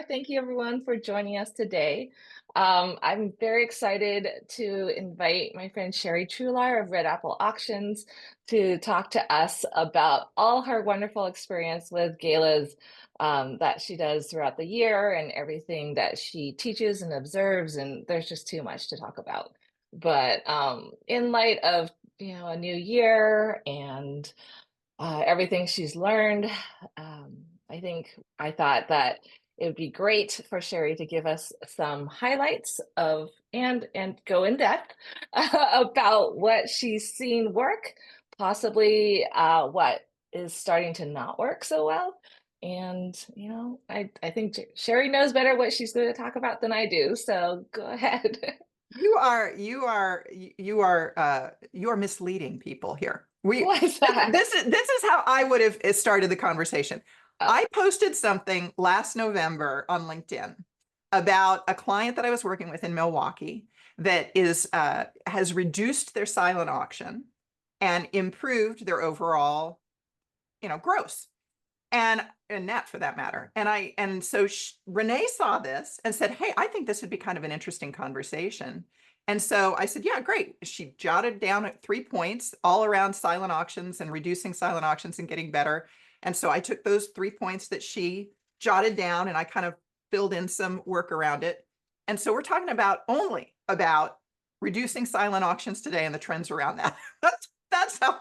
Thank you everyone for joining us today. I'm very excited to invite my friend Sherry Trular of Red Apple Auctions to talk to us about all her wonderful experience with galas that she does throughout the year and everything that she teaches and observes. And there's just too much to talk about. But in light of a new year and everything she's learned. I thought that it would be great for Sherry to give us some highlights of and go in depth about what she's seen work, possibly what is starting to not work so well. And I think Sherry knows better what she's going to talk about than I do. So go ahead. You are misleading people here. What's that? This is how I would have started the conversation. Oh, I posted something last November on LinkedIn about a client that I was working with in Milwaukee that has reduced their silent auction and improved their overall, gross and net for that matter. Renee saw this and said, "Hey, I think this would be kind of an interesting conversation." And so I said, "Yeah, great." She jotted down 3 points all around silent auctions and reducing silent auctions and getting better. And so I took those 3 points that she jotted down and I kind of filled in some work around it. And so we're talking only about reducing silent auctions today and the trends around that. That's how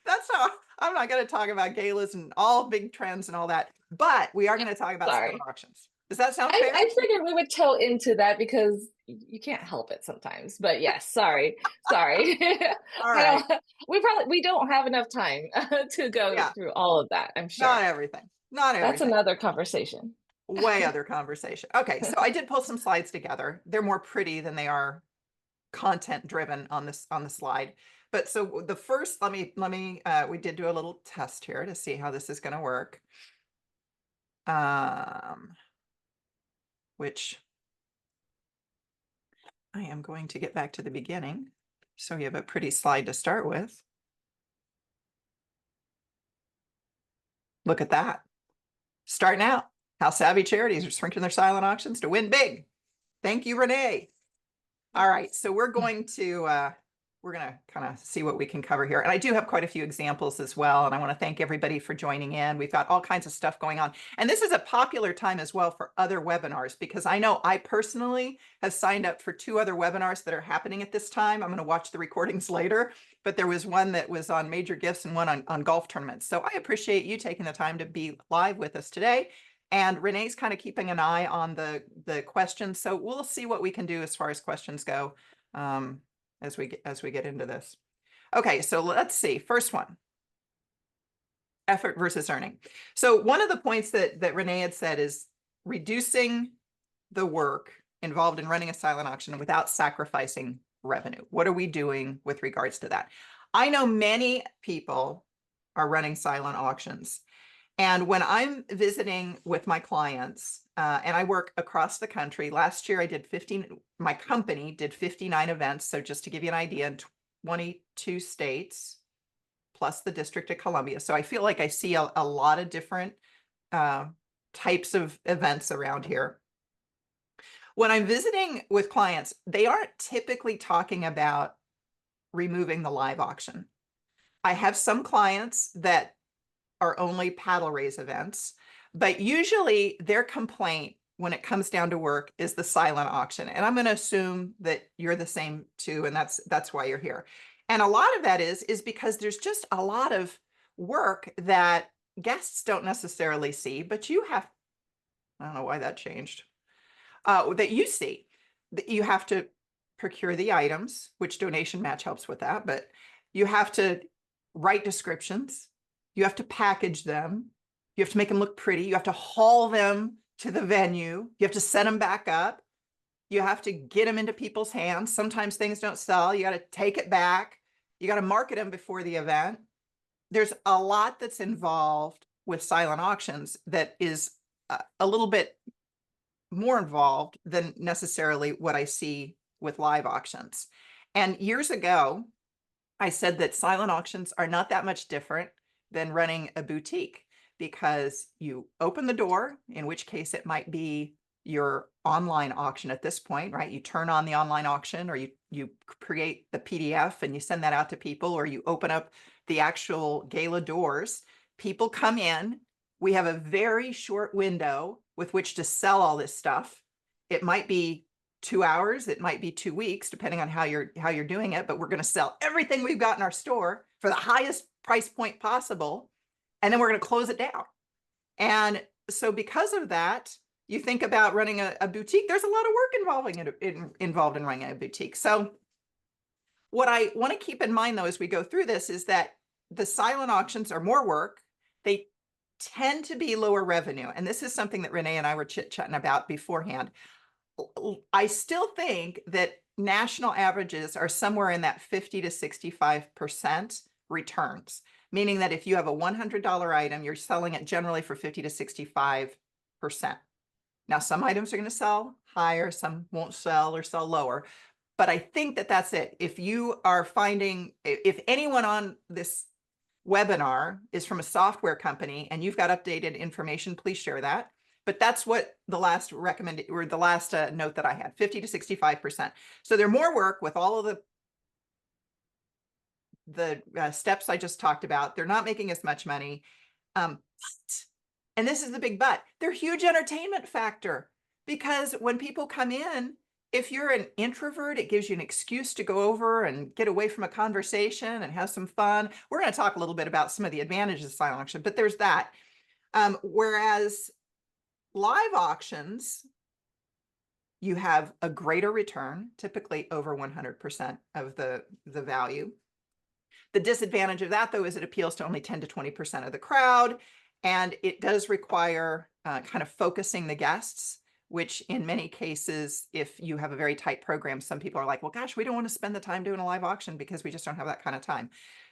that's how I'm not going to talk about galas and all big trends and all that, but we are going to talk about silent sorry. auctions. Does that sound I, fair? I figured we would toe into that because you can't help it sometimes. But yes, sorry, sorry. All I right. don't. We don't have enough time to go Yeah, through all of that. I'm not sure everything. Not that's everything. another conversation. Way other conversation. Okay, so I did pull some slides together. They're more pretty than they are content driven on the slide. But so the first, we did do a little test here to see how this is going to work. Um, which I am going to get back to the beginning. So you have a pretty slide to start with. Look at that. Starting out, how savvy charities are shrinking their silent auctions to win big. Thank you, Renee. All right, so we're going to kind of see what we can cover here. And I do have quite a few examples as well. And I want to thank everybody for joining in. We've got all kinds of stuff going on. And this is a popular time as well for other webinars, because I know I personally have signed up for 2 other webinars that are happening at this time. I'm going to watch the recordings later, but there was one that was on major gifts and one on golf tournaments. So I appreciate you taking the time to be live with us today. And Renee's kind of keeping an eye on the questions. So we'll see what we can do as far as questions go. As we get into this. Okay, so let's see. First one, effort versus earning. So one of the points that Renee had said is reducing the work involved in running a silent auction without sacrificing revenue. What are we doing with regards to that? I know many people are running silent auctions. And when I'm visiting with my clients, and I work across the country, last year I did 15, my company did 59 events. So just to give you an idea, in 22 states, plus the District of Columbia. So I feel like I see a lot of different types of events around here. When I'm visiting with clients, they aren't typically talking about removing the live auction. I have some clients that are only paddle raise events, but usually their complaint when it comes down to work is the silent auction. And I'm going to assume that you're the same too, and that's why you're here. And a lot of that is because there's just a lot of work that guests don't necessarily see, but you have, I don't know why that changed, that you see. That you have to procure the items, which donation match helps with that, but you have to write descriptions. You have to package them. You have to make them look pretty. You have to haul them to the venue. You have to set them back up. You have to get them into people's hands. Sometimes things don't sell. You got to take it back. You got to market them before the event. There's a lot that's involved with silent auctions that is a little bit more involved than necessarily what I see with live auctions. And years ago, I said that silent auctions are not that much different than running a boutique, because you open the door, in which case it might be your online auction at this point, right? You turn on the online auction, or you create the PDF and you send that out to people, or you open up the actual gala doors. People come in. We have a very short window with which to sell all this stuff. It might be 2 hours, it might be 2 weeks, depending on how you're doing it, but we're going to sell everything we've got in our store for the highest price point possible, and then we're going to close it down. And so because of that, you think about running a boutique, there's a lot of work involved in running a boutique. So what I want to keep in mind, though, as we go through this, is that the silent auctions are more work. They tend to be lower revenue. And this is something that Renee and I were chit-chatting about beforehand. I still think that national averages are somewhere in that 50 to 65% returns, meaning that if you have a $100 item, you're selling it generally for 50 to 65%. Now, some items are going to sell higher, some won't sell or sell lower, but I think that that's it. If you are finding, if anyone on this webinar is from a software company and you've got updated information, please share that. But that's what the last note that I had, 50 to 65%. So they're more work with all of the steps I just talked about. They're not making as much money. But, and this is the big but, they're huge entertainment factor, because when people come in, if you're an introvert, it gives you an excuse to go over and get away from a conversation and have some fun. We're going to talk a little bit about some of the advantages of silent auction, but there's that. Whereas live auctions, you have a greater return, typically over 100% of the value. The disadvantage of that, though, is it appeals to only 10 to 20% of the crowd, and it does require kind of focusing the guests, which in many cases, if you have a very tight program, some people are like, well, gosh, we don't want to spend the time doing a live auction because we just don't have that kind of time.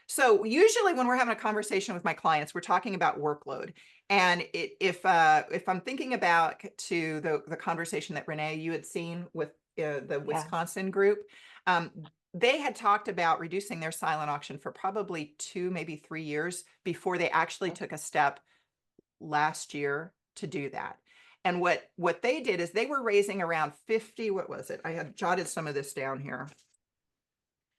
So usually when we're having a conversation with my clients, we're talking about workload. And if I'm thinking about to the conversation that Renee, you had seen with the Wisconsin group, they had talked about reducing their silent auction for probably 2, maybe 3 years before they actually took a step last year to do that. And what they did is they were raising around 50, what was it? I had jotted some of this down here.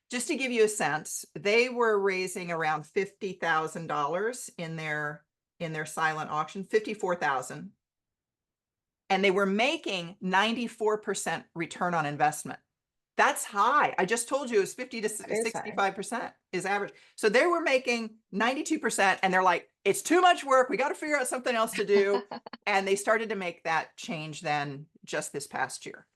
Just to give you a sense, they were raising around $50,000 in their silent auction, 54,000. And they were making 94% return on investment. That's high. I just told you it was 50 to 65% is average. So they were making 92%, and they're like, it's too much work. We got to figure out something else to do. And they started to make that change then just this past year.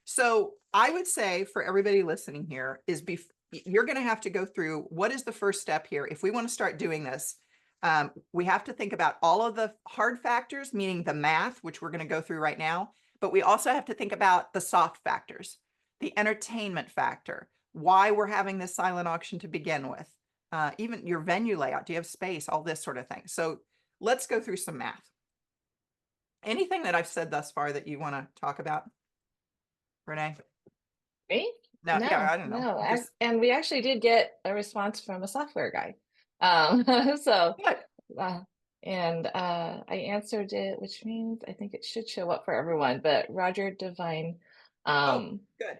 So I would say for everybody listening here is you're going to have to go through what is the first step here. If we want to start doing this, we have to think about all of the hard factors, meaning the math, which we're going to go through right now. But we also have to think about the soft factors, the entertainment factor, why we're having this silent auction to begin with, even your venue layout, do you have space, all this sort of thing. So let's go through some math. Anything that I've said thus far that you want to talk about, Renee? Me? No, yeah, I don't know. No. And we actually did get a response from a software guy. So, and I answered it, which means I think it should show up for everyone. But Roger Devine, good.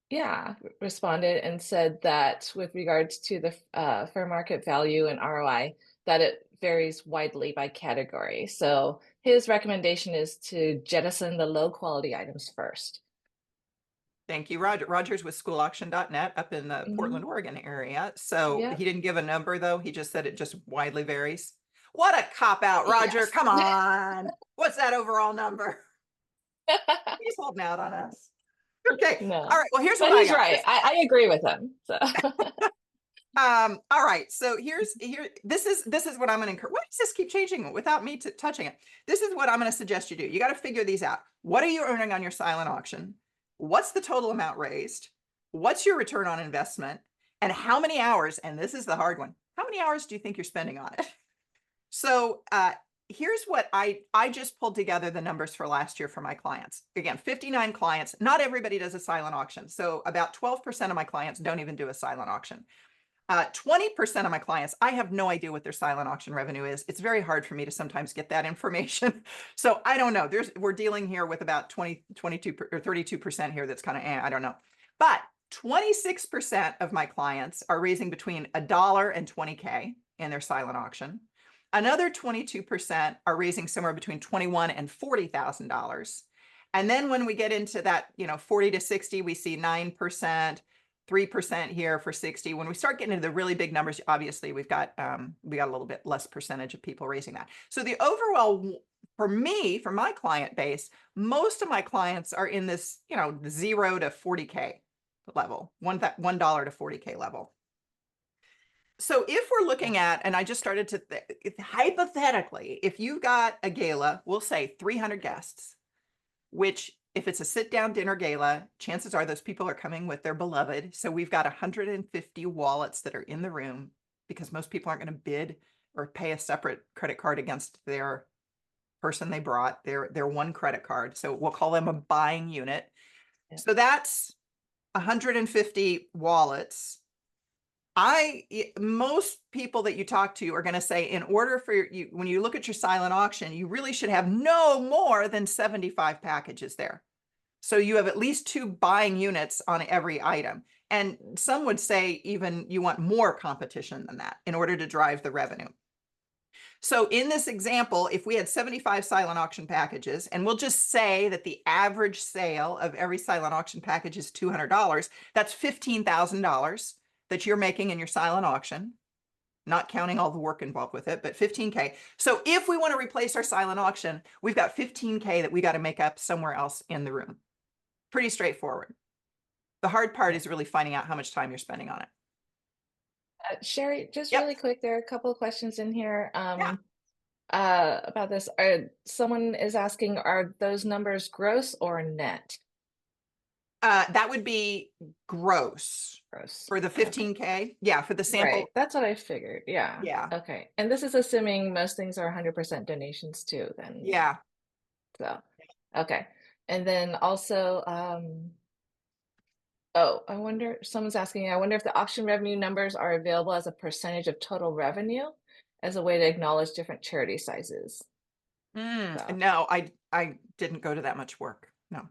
Yeah, responded and said that with regards to the fair market value and ROI, that it varies widely by category. So his recommendation is to jettison the low quality items first. Thank you, Roger. Roger's with schoolauction.net up in the Portland, Oregon area. So he didn't give a number, though. He just said it just widely varies. What a cop out, Roger. Yes. Come on. What's that overall number? He's holding out on us. Okay. No. All right. Well, here's what he's right. I agree with him. So. All right. So this is what I'm going to encourage. Why does this keep changing without me touching it? This is what I'm going to suggest you do. You got to figure these out. What are you earning on your silent auction? What's the total amount raised? What's your return on investment? And how many hours? And this is the hard one. How many hours do you think you're spending on it? So here's what I just pulled together the numbers for last year for my clients. Again, 59 clients. Not everybody does a silent auction. So about 12% of my clients don't even do a silent auction. 20% of my clients, I have no idea what their silent auction revenue is. It's very hard for me to sometimes get that information. So I don't know. We're dealing here with about 22 or 32% here. That's kind of, I don't know. But 26% of my clients are raising between $1 and 20K in their silent auction. Another 22% are raising somewhere between $21 and $40,000. And then when we get into that, 40 to 60, we see 9%. 3% here for 60. When we start getting into the really big numbers, obviously we got a little bit less percentage of people raising that. So the overall, for me, for my client base, most of my clients are in this, 0 to 40K level, $1 to 40K level. So if we're looking at, and I just started to hypothetically, if you got a gala, we'll say 300 guests, which if it's a sit-down dinner gala, chances are those people are coming with their beloved. So we've got 150 wallets that are in the room because most people aren't going to bid or pay a separate credit card against their person they brought, their one credit card. So we'll call them a buying unit. Yeah. So that's 150 wallets. Most people that you talk to are going to say, in order for you, when you look at your silent auction, you really should have no more than 75 packages there. So you have at least 2 buying units on every item. And some would say even you want more competition than that in order to drive the revenue. So in this example, if we had 75 silent auction packages, and we'll just say that the average sale of every silent auction package is $200, that's $15,000 that you're making in your silent auction, not counting all the work involved with it, but 15K. So if we want to replace our silent auction, we've got 15K that we got to make up somewhere else in the room. Pretty straightforward. The hard part is really finding out how much time you're spending on it. Sherry, just Yep. really quick, there are a couple of questions in here Yeah. about this. Someone is asking, are those numbers gross or net? That would be gross Gross. for the Okay. 15K. Yeah, for the sample. Right. That's what I figured. Yeah. Yeah. Okay. And this is assuming most things are 100% donations too, then. Yeah. So, okay. And then also, oh, I wonder, someone's asking, I wonder if the auction revenue numbers are available as a percentage of total revenue as a way to acknowledge different charity sizes. So, No, I didn't go to that much work. No.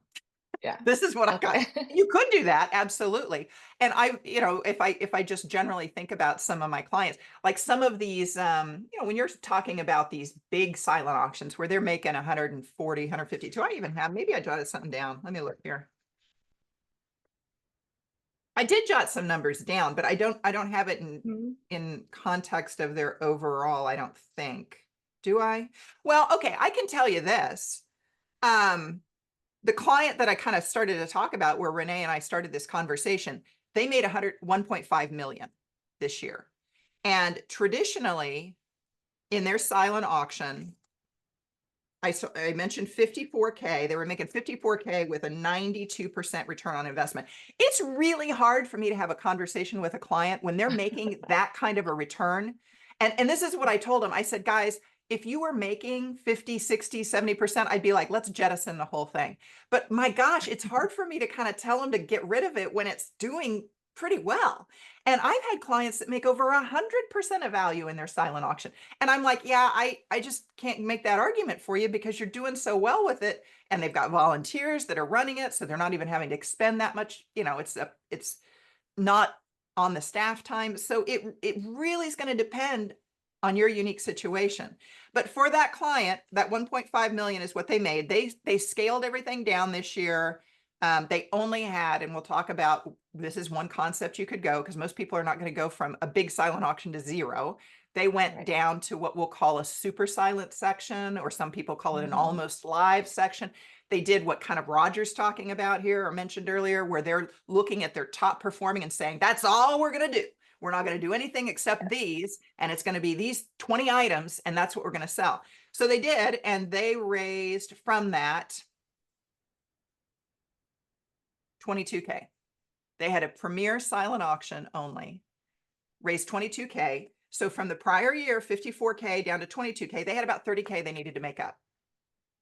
yeah. This is what I got. Okay. You could do that, absolutely. And if I just generally think about some of my clients, like some of these, when you're talking about these big silent auctions where they're making 140, 150, do I even have, maybe I jotted something down. Let me look here. I did jot some numbers down, but I don't have it Mhm. in context of their overall, I don't think. Do I? Well, okay, I can tell you this. The client that I kind of started to talk about, where Renee and I started this conversation, they made 1.5 million this year. And traditionally, in their silent auction, I mentioned 54K. They were making 54K with a 92% return on investment. It's really hard for me to have a conversation with a client when they're making that kind of a return. And this is what I told them. I said, guys, if you were making 50, 60, 70%, I'd be like, let's jettison the whole thing. But my gosh, it's hard for me to kind of tell them to get rid of it when it's doing pretty well. And I've had clients that make over 100% of value in their silent auction. And I'm like, yeah, I just can't make that argument for you because you're doing so well with it. And they've got volunteers that are running it. So they're not even having to expend that much. It's not on the staff time. So it really is going to depend on your unique situation. But for that client, that 1.5 million is what they made. They scaled everything down this year. They only had, and we'll talk about, this is one concept you could go, because most people are not going to go from a big silent auction to zero. They went Right. down to what we'll call a super silent section, or some people call it an Mhm. almost live section. They did what kind of Roger's talking about here, or mentioned earlier, where they're looking at their top performing and saying, that's all we're going to do. We're not going to do anything except these, and it's going to be these 20 items, and that's what we're going to sell. So they did, and they raised from that 22K. They had a premier silent auction only, raised 22K. So from the prior year, 54K down to 22K, they had about 30K they needed to make up.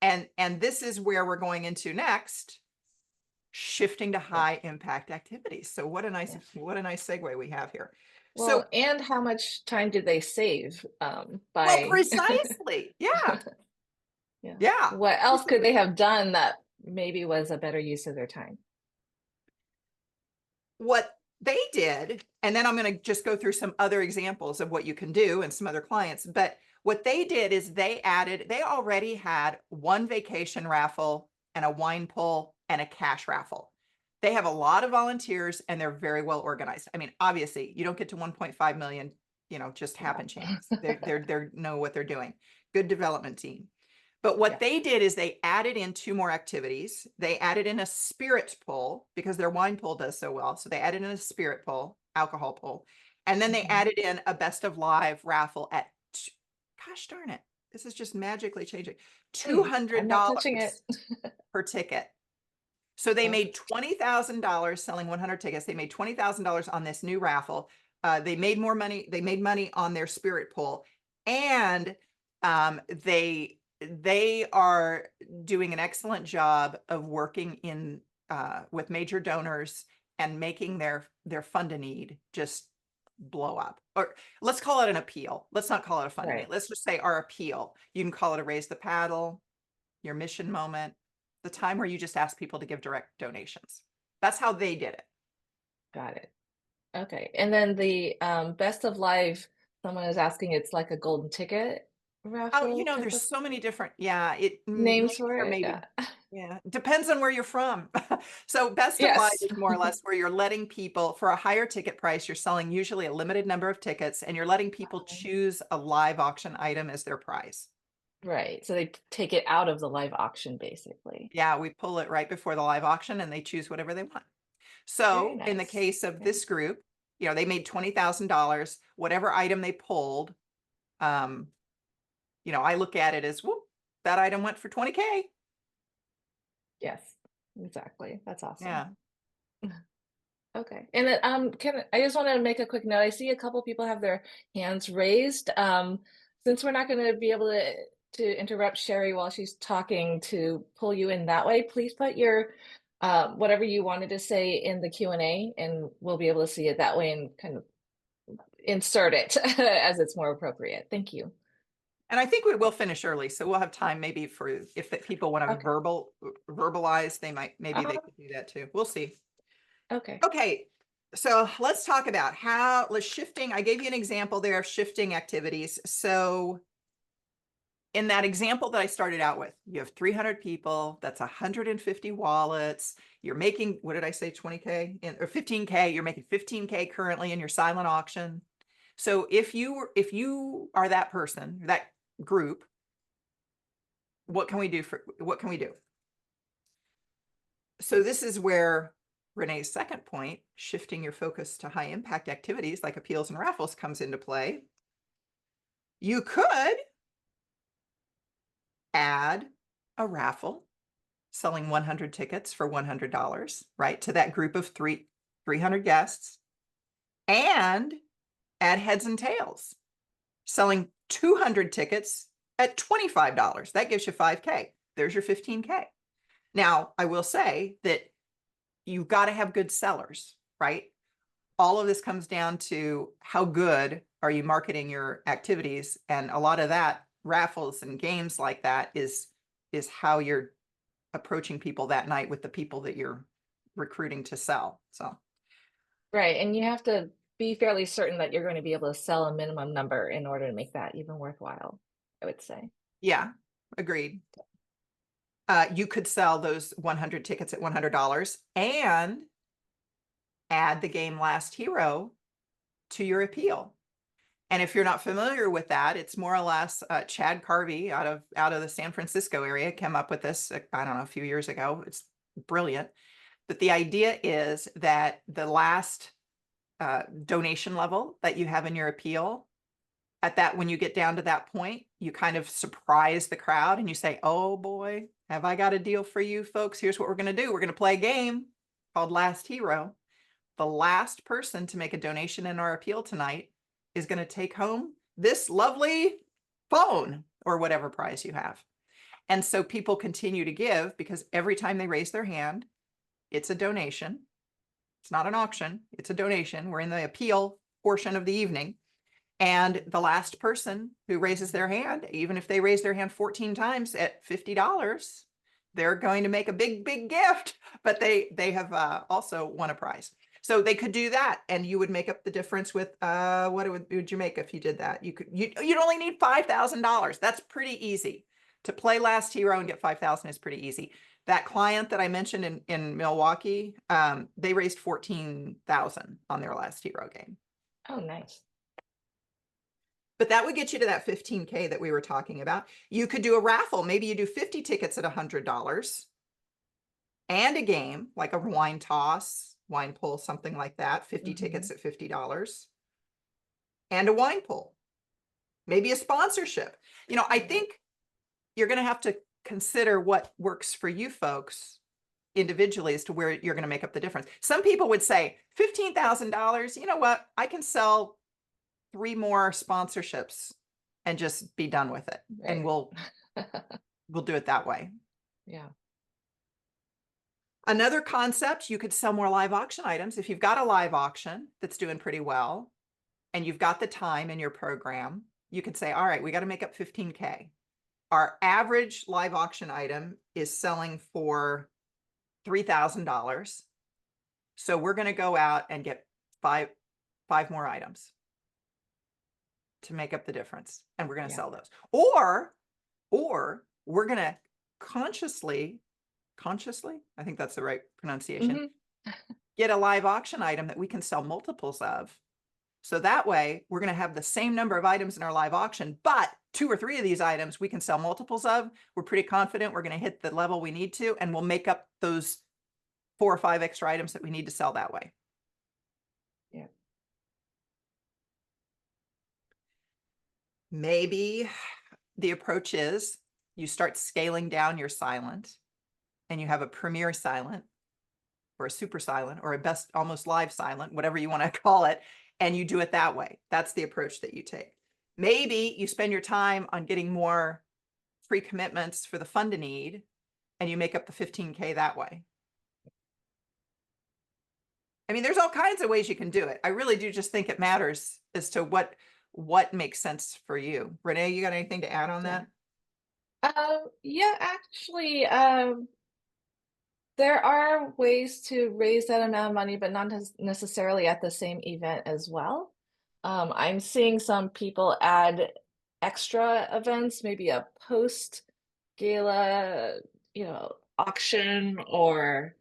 And this is where we're going into next, shifting to Yeah. high impact activities. So what a nice segue we have here. So, Well, and how much time did they save well, by precisely. Yeah. yeah. Yeah. What else could they have done that maybe was a better use of their time? What they did, and then I'm going to just go through some other examples of what you can do and some other clients, but what they did is they already had one vacation raffle and a wine pull and a cash raffle. They have a lot of volunteers and they're very well organized. I mean, obviously, you don't get to 1.5 million, just happen chance. Yeah. They know what they're doing. Good development team. But what Yeah. they did is they added in two more activities. They added in a spirits pull because their wine pull does so well. So they added in a spirit pull, alcohol pull, and then they Mhm. added in a best of live raffle at, gosh darn it, this is just magically changing, I'm not touching it. $200 per ticket. So they Oh, made $20,000 selling 100 tickets. They made $20,000 on this new raffle. They made more money. They made money on their spirit pull, and they are doing an excellent job of working in with major donors and making their fund a need just blow up. Or let's call it an appeal. Let's not call it a fund a need. right. Let's just say our appeal. You can call it a raise the paddle, your mission moment, the time where you just ask people to give direct donations. That's how they did it. Got it. Okay. And then the best of live, someone is asking, it's like a golden ticket Oh, raffle type there's of so many different, yeah, it names maybe for or it. maybe. Yeah. Yeah, depends on where you're from. So best of live Yes. is more or less where you're letting people, for a higher ticket price, you're selling usually a limited number of tickets and you're letting people choose a live auction item as their prize. Right. So they take it out of the live auction, basically. Yeah, we pull it right before the live auction and they choose whatever they want. Very So in the nice. case of Okay. this group, they made $20,000, whatever item they pulled. Um, I look at it as, whoop, that item went for 20K. Yes, exactly. That's awesome. Yeah. Okay. And then can I just want to make a quick note. I see a couple people have their hands raised. Since we're not going to be able to interrupt Sherry while she's talking to pull you in that way, please put your whatever you wanted to say in the Q&A and we'll be able to see it that way and kind of insert it as it's more appropriate. Thank you. And I think we will finish early, so we'll have time maybe for if people want to Okay. verbalize, maybe they Uh-huh. could do that too. We'll see. Okay. Okay. So let's talk about let's shifting. I gave you an example there of shifting activities. So in that example that I started out with, you have 300 people, that's 150 wallets. You're making, what did I say, 20K or 15K, you're making 15K currently in your silent auction. So if you are that person, that group, what can we do? So this is where Renee's second point, shifting your focus to high impact activities like appeals and raffles, comes into play. You could add a raffle selling 100 tickets for $100, right, to that group of 300 guests, and add heads and tails, selling 200 tickets at $25. That gives you 5K. There's your 15K. Now, I will say that you've got to have good sellers, right? All of this comes down to how good are you marketing your activities, and a lot of that, raffles and games like that, is how you're approaching people that night with the people that you're recruiting to sell. So Right. And you have to be fairly certain that you're going to be able to sell a minimum number in order to make that even worthwhile, I would say. yeah, agreed. You could sell those 100 tickets at $100 and add the game Last Hero to your appeal. And if you're not familiar with that, it's more or less Chad Carvey out of the San Francisco area came up with this, I don't know, a few years ago. It's brilliant. But the idea is that the last donation level that you have in your appeal, when you get down to that point, you kind of surprise the crowd and you say, oh boy, have I got a deal for you folks? Here's what we're going to do. We're going to play a game called Last Hero. The last person to make a donation in our appeal tonight is going to take home this lovely phone or whatever prize you have. And so people continue to give because every time they raise their hand, it's a donation. It's not an auction, it's a donation. We're in the appeal portion of the evening. And the last person who raises their hand, even if they raise their hand 14 times at $50, they're going to make a big, big gift, but they have also won a prize. So they could do that, and you would make up the difference with what would you make if you did that? You'd only need $5,000. That's pretty easy. To play Last Hero and get 5,000 is pretty easy. That client that I mentioned in Milwaukee, they raised 14,000 on their Last Hero game. Oh, nice. But that would get you to that 15K that we were talking about. You could do a raffle. Maybe you do 50 tickets at $100 and a game like a wine toss, wine pull, something like that, 50 tickets at $50 and a wine pull. Maybe a sponsorship. I think you're going to have to consider what works for you folks individually as to where you're going to make up the difference. Some people would say $15,000, you know what? I can sell 3 more sponsorships and just be done with it. Right. And we'll do it that way. Yeah. Another concept, you could sell more live auction items. If you've got a live auction that's doing pretty well and you've got the time in your program, you could say, all right, we got to make up 15K. Our average live auction item is selling for $3,000. So we're going to go out and get five more items to make up the difference, and we're going to sell those. Or we're going to consciously, I think that's the right pronunciation, get a live auction item that we can sell multiples of. So that way we're going to have the same number of items in our live auction, but 2 or 3 of these items we can sell multiples of. We're pretty confident we're going to hit the level we need to, and we'll make up those 4 or 5 extra items that we need to sell that way. Yeah. Maybe the approach is you start scaling down your silent, and you have a premier silent or a super silent or a best almost live silent, whatever you want to call it, and you do it that way. That's the approach that you take. Maybe you spend your time on getting more free commitments for the fund a need, and you make up the 15K that way. I mean, there's all kinds of ways you can do it. I really do just think it matters as to what makes sense for you. Renee, you got anything to add on that? Yeah, actually, there are ways to raise that amount of money, but not necessarily at the same event as well. I'm seeing some people add extra events, maybe a post gala, auction, or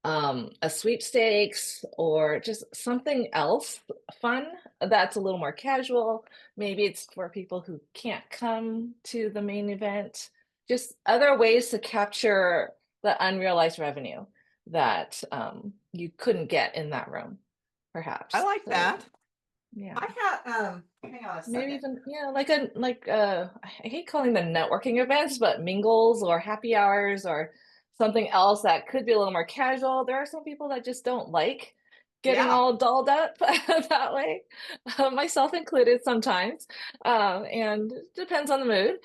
a sweepstakes, or just something else fun that's a little more casual. Maybe it's for people who can't come to the main event. Just other ways to capture the unrealized revenue that you couldn't get in that room, perhaps. I like So, that. yeah. I got hang on a Maybe second. even I hate calling them networking events, but mingles or happy hours or something else that could be a little more casual. There are some people that just don't like getting Yeah. all dolled up that way, myself included sometimes, and it depends on the mood.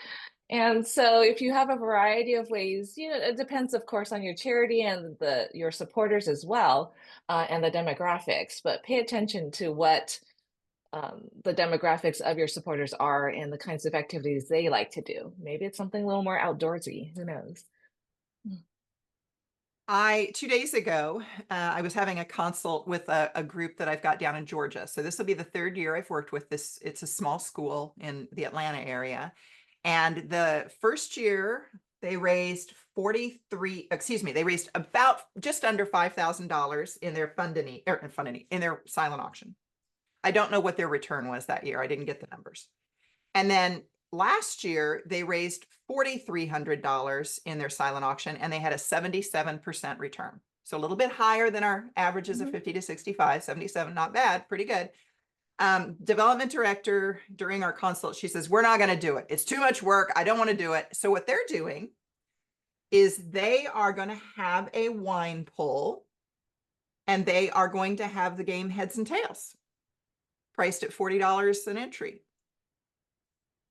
And so if you have a variety of ways, it depends, of course, on your charity and your supporters as well, and the demographics, but pay attention to what the demographics of your supporters are and the kinds of activities they like to do. Maybe it's something a little more outdoorsy. Who knows? 2 days ago, I was having a consult with a group that I've got down in Georgia. So this will be the 3rd year I've worked with this. It's a small school in the Atlanta area. And the first year they raised they raised about just under $5,000 in their in their silent auction. I don't know what their return was that year. I didn't get the numbers. And then last year, they raised $4,300 in their silent auction, and they had a 77% return. So a little bit higher than our averages of 50 to 65, 77, not bad, pretty good. Development director during our consult, she says, we're not going to do it. It's too much work. I don't want to do it. So what they're doing is they are going to have a wine pull, and they are going to have the game Heads and Tails, priced at $40 an entry.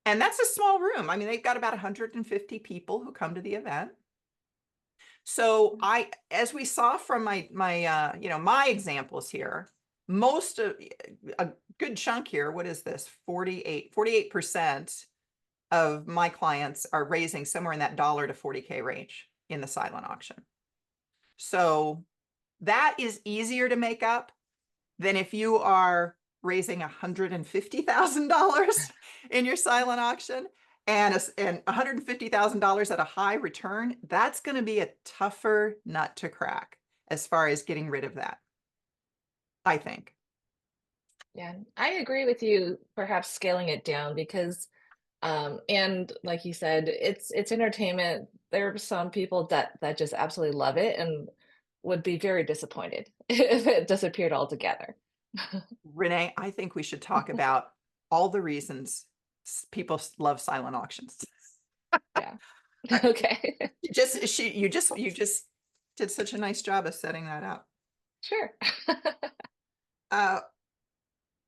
And that's a small room. I mean, they've got about 150 people who come to the event. So as we saw from my examples here, most of a good chunk here. What is this? 48% of my clients are raising somewhere in that dollar to 40K range in the silent auction. So that is easier to make up than if you are raising $150,000 in your silent auction and $150,000 at a high return. That's going to be a tougher nut to crack as far as getting rid of that, I think. Yeah, I agree with you, perhaps scaling it down because and like you said, it's entertainment. There are some people that just absolutely love it and would be very disappointed if it disappeared altogether. Renee, I think we should talk about all the reasons people love silent auctions. Yeah. I- Okay. you just did such a nice job of setting that up. Sure. Uh,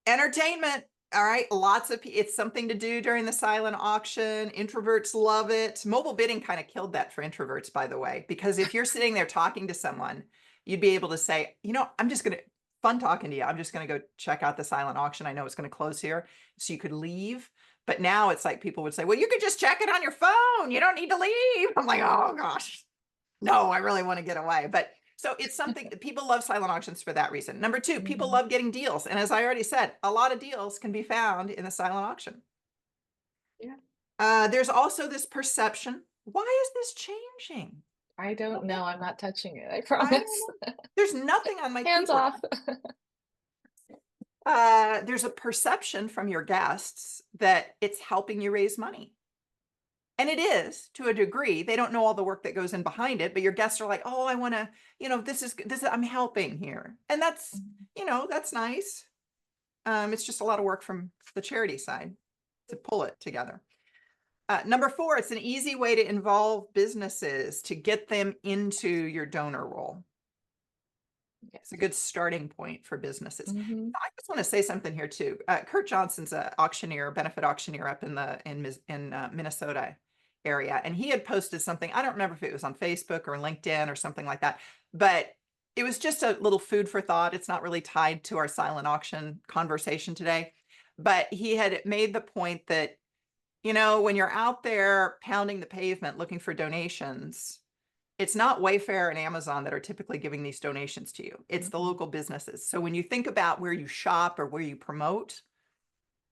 Entertainment. All right. It's something to do during the silent auction. Introverts love it. Mobile bidding kind of killed that for introverts, by the way, because if you're sitting there talking to someone, you'd be able to say, I'm just going to, fun talking to you. I'm just going to go check out the silent auction. I know it's going to close here. So you could leave. But now it's like people would say, well, you could just check it on your phone. You don't need to leave. I'm like, oh gosh, no, I really want to get away. But so it's something that people love silent auctions for that reason. Number two, people Mhm. love getting deals. And as I already said, a lot of deals can be found in the silent auction. Yeah. There's also this perception. Why is this changing? I don't Okay, know. I'm not touching it. I I don't promise. know. There's nothing on my Hands keyboard. off. There's a perception from your guests that it's helping you raise money. And it is to a degree. They don't know all the work that goes in behind it, but your guests are like, "Oh, I want to, this is I'm helping here." And Mhm. that's nice. It's just a lot of work from the charity side to pull it together. Number four, it's an easy way to involve businesses to get them into your donor role. It's a Yes. good starting point for businesses. Hmm. I just want to say something here too. Kurt Johnson's a auctioneer, benefit auctioneer up in Minnesota area, and he had posted something. I don't remember if it was on Facebook or LinkedIn or something like that, but it was just a little food for thought. It's not really tied to our silent auction conversation today, but he had made the point that when you're out there pounding the pavement looking for donations, it's not Wayfair and Amazon that are typically giving these donations to you. It's the Hmm. local businesses. So when you think about where you shop or where you promote,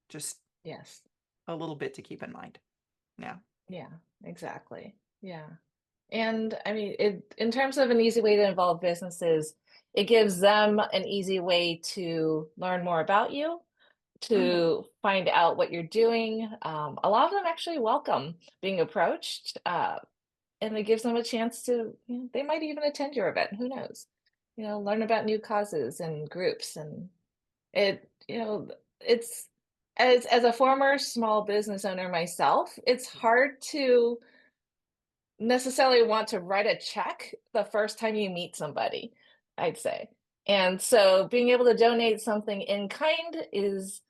just Yes. a little bit to keep in mind. Yeah. Yeah, exactly. Yeah. And I mean, in terms of an easy way to involve businesses, it gives them an easy way to learn more about you, Mhm. to find out what you're doing. A lot of them actually welcome being approached, and it gives them a chance to, they might even attend your event. Who knows? Learn about new causes and groups, and it's as a former small business owner myself, it's hard to necessarily want to write a check the first time you meet somebody, I'd say. And so being able to donate something in kind is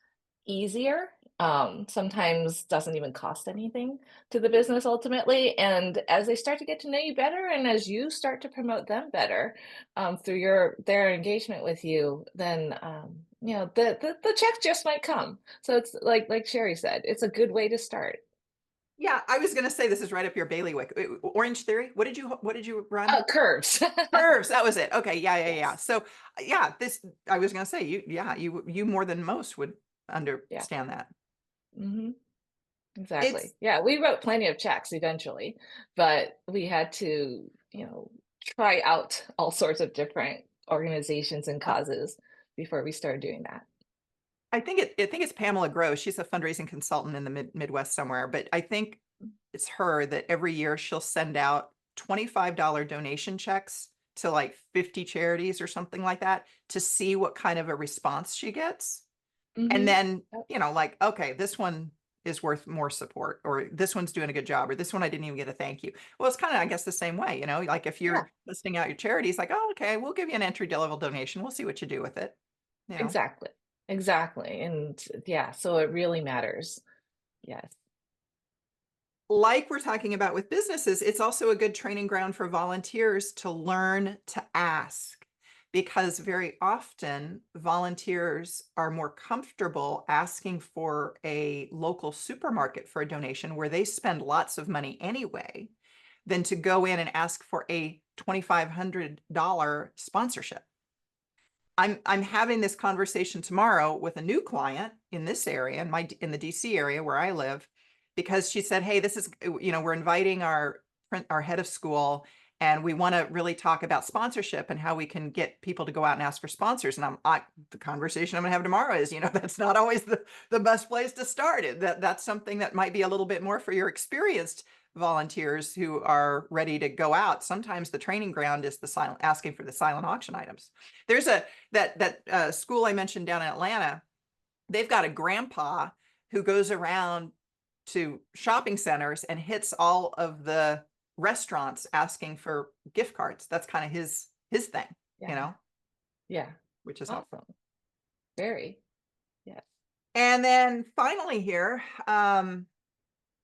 easier. Sometimes doesn't even cost anything to the business ultimately. And as they start to get to know you better, and as you start to promote them better through their engagement with you, then the check just might come. So it's like Sherry said, it's a good way to start. Yeah, I was going to say this is right up your bailiwick. Orange Theory. What did you run? Curves. Curves. That was it. Okay. Yeah, yeah, yeah. Yes. So, yeah, this I was going to say you more than most would Yeah. understand that. Hmm. It's Exactly. Yeah, we wrote plenty of checks eventually, but we had to, try out all sorts of different organizations and causes before we started doing that. I think it's Pamela Gross. She's a fundraising consultant in the Midwest somewhere, but I think it's her that every year she'll send out $25 donation checks to like 50 charities or something like that to see what kind of a response she gets. And Hmm. then, like, okay, this one is worth more support, or this one's doing a good job, or this one I didn't even get a thank you. Well, it's kind of, I guess, the same way, like if Yeah, you're listing out your charities, like, oh, okay, we'll give you an entry level donation. We'll see what you do with it. You know. exactly. Exactly. And yeah, so it really matters. Yes. Like we're talking about with businesses, it's also a good training ground for volunteers to learn to ask. because very often volunteers are more comfortable asking for a local supermarket for a donation where they spend lots of money anyway than to go in and ask for a $2,500 sponsorship. I'm having this conversation tomorrow with a new client in this area, in the DC area where I live, because she said, "Hey, this is, we're inviting our head of school, and we want to really talk about sponsorship and how we can get people to go out and ask for sponsors." And the conversation I'm going to have tomorrow is, that's not always the best place to start. That's something that might be a little bit more for your experienced volunteers who are ready to go out. Sometimes the training ground is asking for the silent auction items. There's that school I mentioned down in Atlanta. They've got a grandpa who goes around to shopping centers and hits all of the restaurants asking for gift cards. That's kind of his thing, Yeah. Yeah. which is helpful. Awesome. Very. Yes. And then finally here,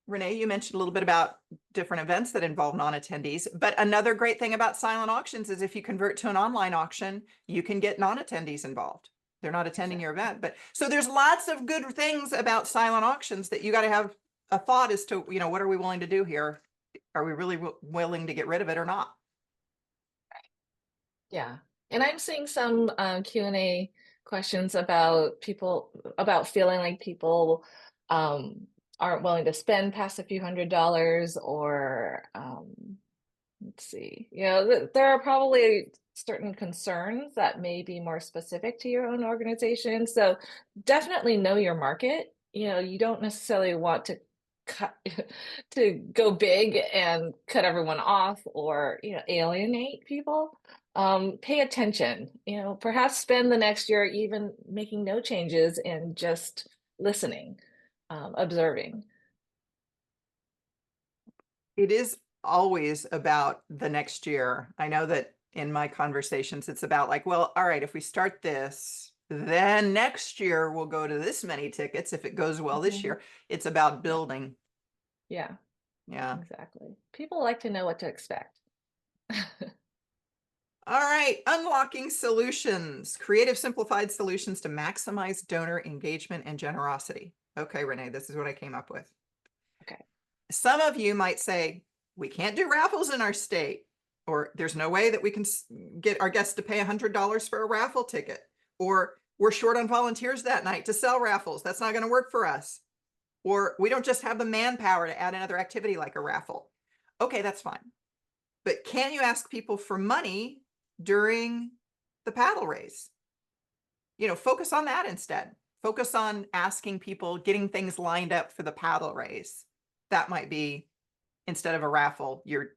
Renee, you mentioned a little bit about different events that involve non-attendees, but another great thing about silent auctions is if you convert to an online auction, you can get non-attendees involved. They're not attending your event, but so there's lots of good things about silent auctions that you got to have a thought as to, what are we willing to do here? Are we really willing to get rid of it or not? Yeah. And I'm seeing some Q&A questions about feeling like people aren't willing to spend past a few $100s, or let's see, there are probably certain concerns that may be more specific to your own organization. So definitely know your market. You don't necessarily want to cut to go big and cut everyone off, or alienate people. Pay attention, perhaps spend the next year even making no changes and just listening, observing. It is always about the next year. I know that in my conversations, it's about like, well, all right, if we start this, then next year we'll go to this many tickets. If it goes well this year, it's about building. Yeah, Yeah. exactly. People like to know what to expect. All right, unlocking solutions, creative simplified solutions to maximize donor engagement and generosity. Okay, Renee, this is what I came up with. Okay. Some of you might say, we can't do raffles in our state, or there's no way that we can get our guests to pay $100 for a raffle ticket, or we're short on volunteers that night to sell raffles. That's not going to work for us. Or we don't just have the manpower to add another activity like a raffle. Okay, that's fine. But can you ask people for money during the paddle race? Focus on that instead. Focus on asking people, getting things lined up for the paddle race. That might be, instead of a raffle, you're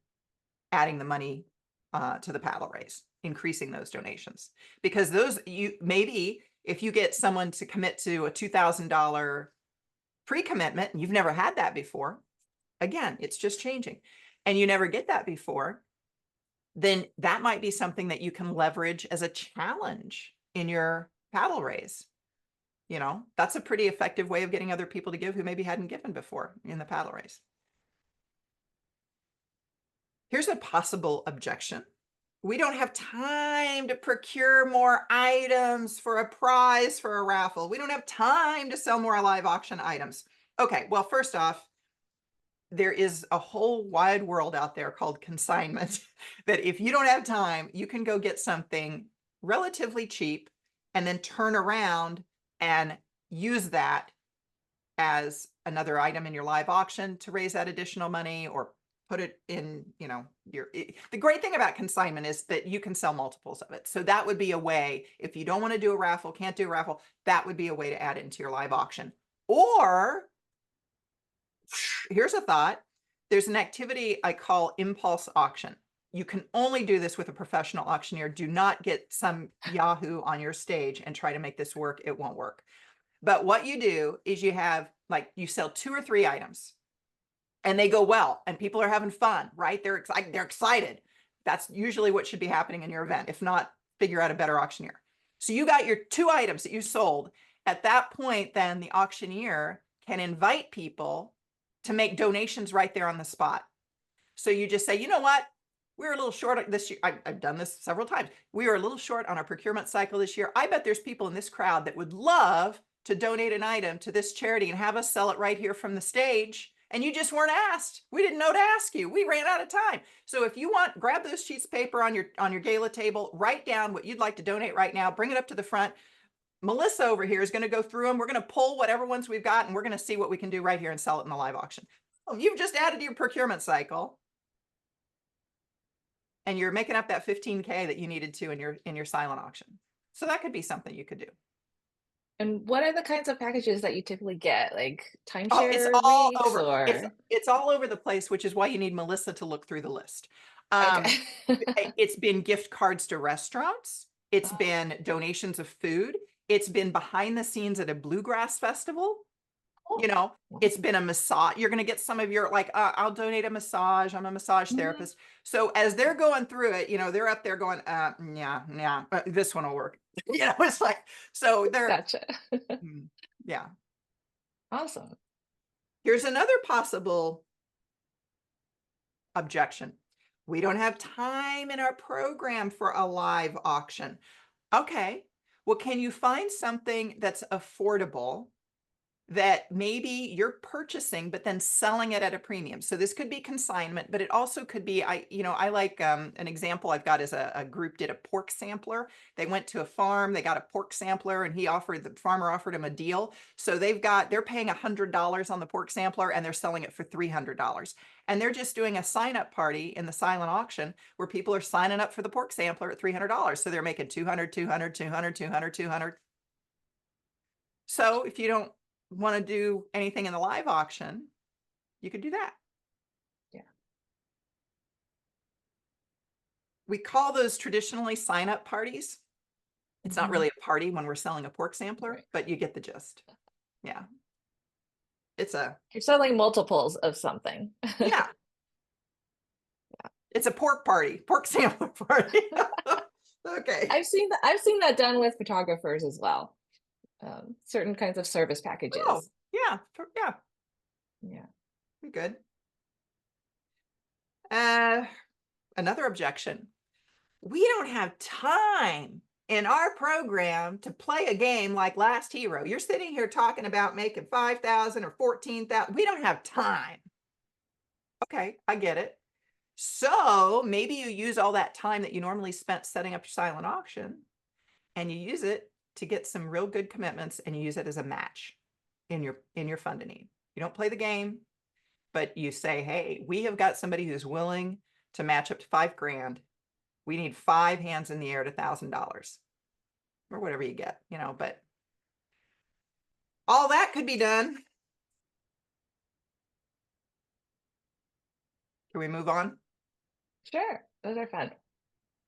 adding the money to the paddle race, increasing those donations. Because maybe if you get someone to commit to a $2,000 pre-commitment, and you've never had that before, again, it's just changing, and you never get that before, then that might be something that you can leverage as a challenge in your paddle race. That's a pretty effective way of getting other people to give who maybe hadn't given before in the paddle race. Here's a possible objection. We don't have time to procure more items for a prize for a raffle. We don't have time to sell more live auction items. Okay, well, first off, there is a whole wide world out there called consignment that if you don't have time, you can go get something relatively cheap and then turn around and use that as another item in your live auction to raise that additional money, or put it in, the great thing about consignment is that you can sell multiples of it. So that would be a way, if you don't want to do a raffle, can't do a raffle, that would be a way to add it into your live auction. Or here's a thought. There's an activity I call impulse auction. You can only do this with a professional auctioneer. Do not get some Yahoo on your stage and try to make this work. It won't work. But what you do is you sell 2 or 3 items and they go well and people are having fun, right? They're excited. That's usually what should be happening in your event. If not, figure out a better auctioneer. So you got your 2 items that you sold. At that point, then the auctioneer can invite people to make donations right there on the spot. So you just say, you know what? we were a little short this year. I've done this several times. We were a little short on our procurement cycle this year. I bet there's people in this crowd that would love to donate an item to this charity and have us sell it right here from the stage. And you just weren't asked. We didn't know to ask you. We ran out of time. So if you want, grab those sheets of paper on your gala table, write down what you'd like to donate right now, bring it up to the front. Melissa over here is going to go through them. We're going to pull whatever ones we've got, and we're going to see what we can do right here and sell it in the live auction. Oh, you've just added to your procurement cycle, and you're making up that 15K that you needed to in your silent auction. So that could be something you could do. And what are the kinds of packages that you typically get? Like Oh, it's timeshare all weeks over. or It's all over the place, which is why you need Melissa to look through the list. okay. It's been gift cards to restaurants. It's Oh, been donations of food. It's been behind the scenes at a bluegrass festival. You cool. know, it's been a massage. You're going to get some of your like, I'll donate a massage. I'm a massage Mhm. therapist. So as they're going through it, they're up there going, yeah, this one will work. It's like, so they're, Gotcha. mm, yeah. Awesome. Here's another possible objection. We don't have time in our program for a live auction. Okay. Well, can you find something that's affordable that maybe you're purchasing, but then selling it at a premium? So this could be consignment, but it also could be, I like an example I've got is a group did a pork sampler. They went to a farm, they got a pork sampler, and the farmer offered him a deal. So they're paying $100 on the pork sampler and they're selling it for $300. And they're just doing a sign up party in the silent auction where people are signing up for the pork sampler at $300. So they're making 200, 200, 200, 200, 200. So if you don't want to do anything in the live auction, you could do that. Yeah. We call those traditionally sign up parties. It's not Mhm. really a party when we're selling a pork sampler, Right. but you get the gist. Yeah. It's a, You're selling multiples of something. yeah, it's a pork party, pork sampler party. Okay. I've seen that done with photographers as well. Certain kinds of service Oh, packages. yeah. Yeah. Yeah. Good. Uh, Another objection. We don't have time in our program to play a game like Last Hero. You're sitting here talking about making 5,000 or 14,000. We don't have time. Okay, I get it. So maybe you use all that time that you normally spent setting up your silent auction and you use it to get some real good commitments and you use it as a match in your fund to need. You don't play the game, but you say, hey, we have got somebody who's willing to match up to $5,000. We need 5 hands in the air at $1,000 or whatever you get, but all that could be done. Can we move on? Sure. Those are fun.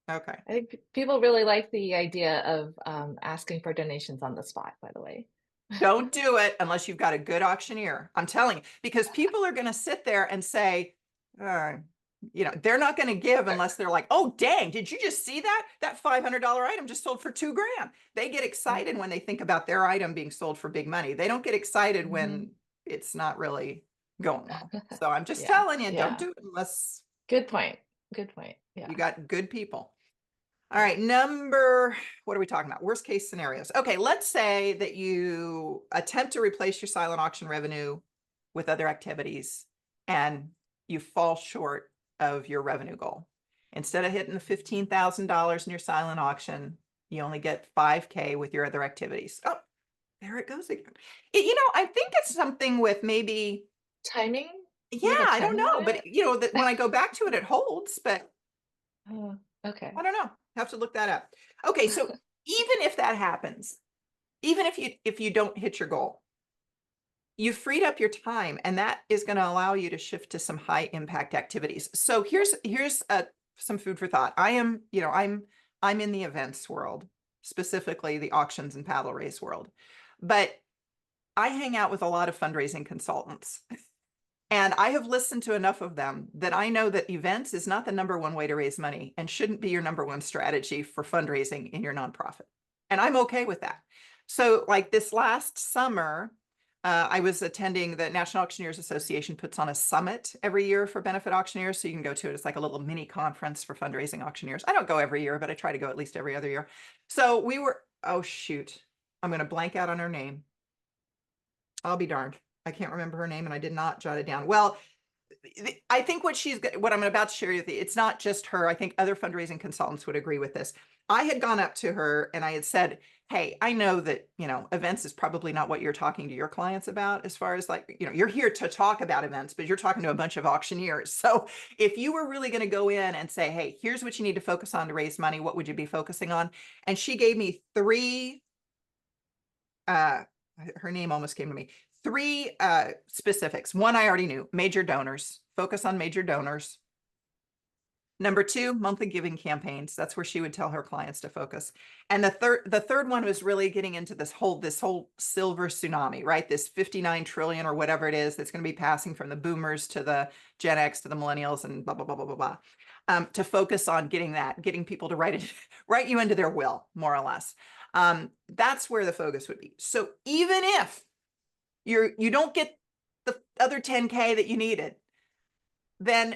Okay. I think people really like the idea of asking for donations on the spot, by the way. Don't do it unless you've got a good auctioneer. I'm telling you, because people are going to sit there and say, uh, they're not going to give unless they're like, oh, dang, did you just see that? That $500 item just sold for $2,000. They get excited when they think about their item being sold for big money. They don't get excited Mhm. when it's not really going well. So I'm just Yeah. telling you, don't Yeah. do it unless Good point. Good point. you Yeah. got good people. All Yeah. right, what are we talking about? Worst case scenarios. Okay, let's say that you attempt to replace your silent auction revenue with other activities and you fall short of your revenue goal. Instead of hitting the $15,000 in your silent auction, you only get 5K with your other activities. Oh, there it goes again. I think it's something with maybe, Timing? yeah, You have a I don't timing know, on but it? that when I go back to it, it holds, but Oh, okay. I don't know. Have to look that up. Okay, so even if that happens, even if you don't hit your goal, you freed up your time, and that is going to allow you to shift to some high impact activities. So here's some food for thought. I'm in the events world, specifically the auctions and paddle race world, but I hang out with a lot of fundraising consultants. And I have listened to enough of them that I know that events is not the number one way to raise money and shouldn't be your number one strategy for fundraising in your nonprofit. And I'm okay with that. So like this last summer, I was attending the National Auctioneers Association puts on a summit every year for benefit auctioneers. So you can go to it. It's like a little mini conference for fundraising auctioneers. I don't go every year, but I try to go at least every other year. So we were, oh shoot, I'm going to blank out on her name. I'll be darned. I can't remember her name and I did not jot it down. Well, I think what I'm about to share with you, it's not just her. I think other fundraising consultants would agree with this. I had gone up to her and I had said, hey, I know that, events is probably not what you're talking to your clients about as far as like, you're here to talk about events, but you're talking to a bunch of auctioneers. So if you were really going to go in and say, hey, here's what you need to focus on to raise money, what would you be focusing on? And she gave me three, her name almost came to me, three specifics. One I already knew, major donors, focus on major donors. Number two, monthly giving campaigns. That's where she would tell her clients to focus. And the third one was really getting into this whole silver tsunami, right? This 59 trillion or whatever it is that's going to be passing from the boomers to the Gen X to the millennials and blah, blah, blah, blah, blah, blah. To focus on getting people to write you into their will, more or less. That's where the focus would be. So even if you don't get the other 10K that you needed, then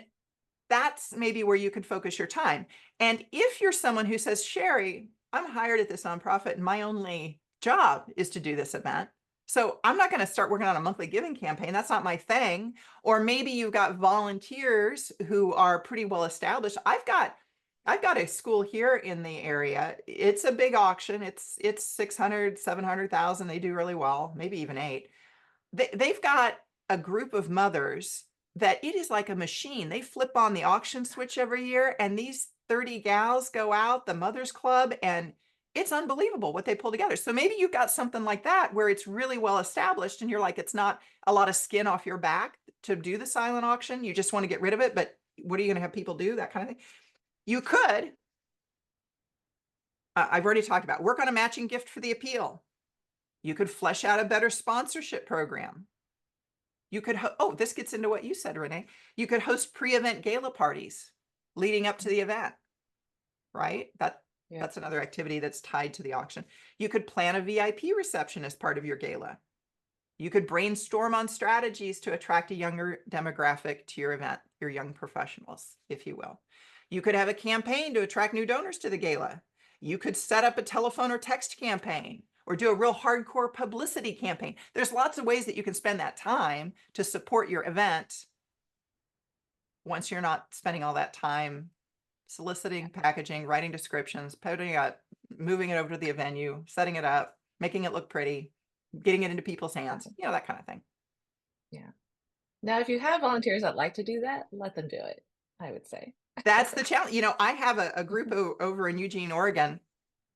that's maybe where you could focus your time. And if you're someone who says, Sherry, I'm hired at this nonprofit and my only job is to do this event, so I'm not going to start working on a monthly giving campaign. That's not my thing. Or maybe you've got volunteers who are pretty well established. I've got a school here in the area. It's a big auction. It's 600, 700,000. They do really well, maybe even 8. They've got a group of mothers that it is like a machine. They flip on the auction switch every year, and these 30 gals go out, the Mothers Club, and it's unbelievable what they pull together. So maybe you've got something like that where it's really well established and you're like, it's not a lot of skin off your back to do the silent auction. You just want to get rid of it, but what are you going to have people do? That kind of thing. You could, I've already talked about, work on a matching gift for the appeal. You could flesh out a better sponsorship program. You could, this gets into what you said, Renee. You could host pre-event gala parties leading up to the event, right? That's another activity that's tied to the auction. You could plan a VIP reception as part of your gala. You could brainstorm on strategies to attract a younger demographic to your event, your young professionals, if you will. You could have a campaign to attract new donors to the gala. You could set up a telephone or text campaign or do a real hardcore publicity campaign. There's lots of ways that you can spend that time to support your event once you're not spending all that time soliciting, packaging, writing descriptions, putting it up, moving it over to the venue, setting it up, making it look pretty, getting it into people's hands, that kind of thing. Yeah. Now, if you have volunteers that like to do that, let them do it, I would say. That's the challenge. I have a group over in Eugene, Oregon.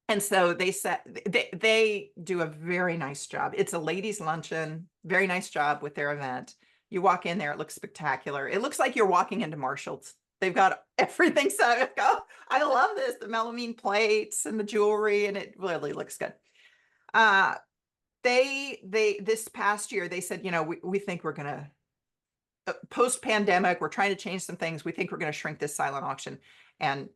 And so they do a very nice job. It's a ladies' luncheon, very nice job with their event. You walk in there, it looks spectacular. It looks like you're walking into Marshall's. They've got everything set up. Oh, I love this, the melamine plates and the jewelry, and it really looks good. This past year, they said, we think we're going to, post-pandemic, we're trying to change some things. We think we're going to shrink this silent auction and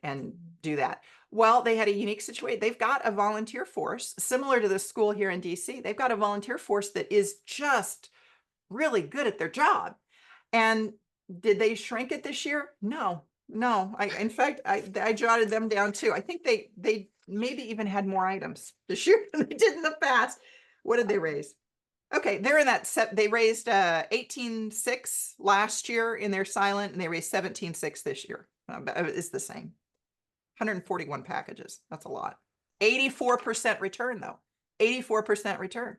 do that. Well, they had a unique situation. They've got a volunteer force similar to the school here in DC. They've got a volunteer force that is just really good at their job. And did they shrink it this year? No. In fact, I jotted them down too. I think they maybe even had more items this year than they did in the past. What did they raise? Okay, they're in that set. They raised 18.6 last year in their silent, and they raised 17.6 this year. It's the same. 141 packages. That's a lot. 84% return, though. 84% return.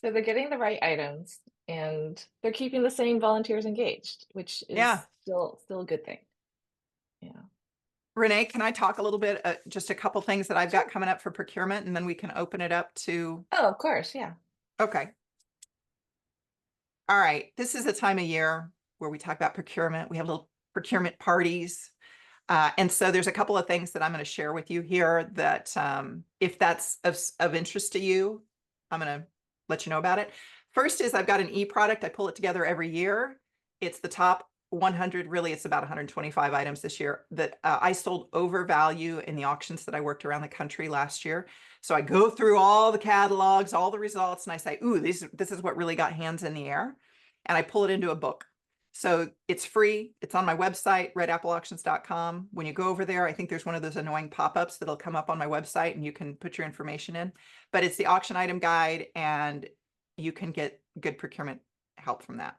So they're getting the right items and they're keeping the same volunteers engaged, which is still a good thing. Yeah. Renee, can I talk a little bit, just a couple things that I've got coming up for procurement, and then we can open it up to. Oh, of course. Yeah. Okay. All right. This is a time of year where we talk about procurement. We have little procurement parties. And so there's a couple of things that I'm going to share with you here that if that's of interest to you, I'm going to let you know about it. First is I've got an e-product. I pull it together every year. It's the top 100, really it's about 125 items this year that I sold over value in the auctions that I worked around the country last year. So I go through all the catalogs, all the results, and I say, ooh, this is what really got hands in the air. And I pull it into a book. So it's free. It's on my website, redappleauctions.com. When you go over there, I think there's one of those annoying pop-ups that'll come up on my website and you can put your information in. But it's the auction item guide and you can get good procurement help from that.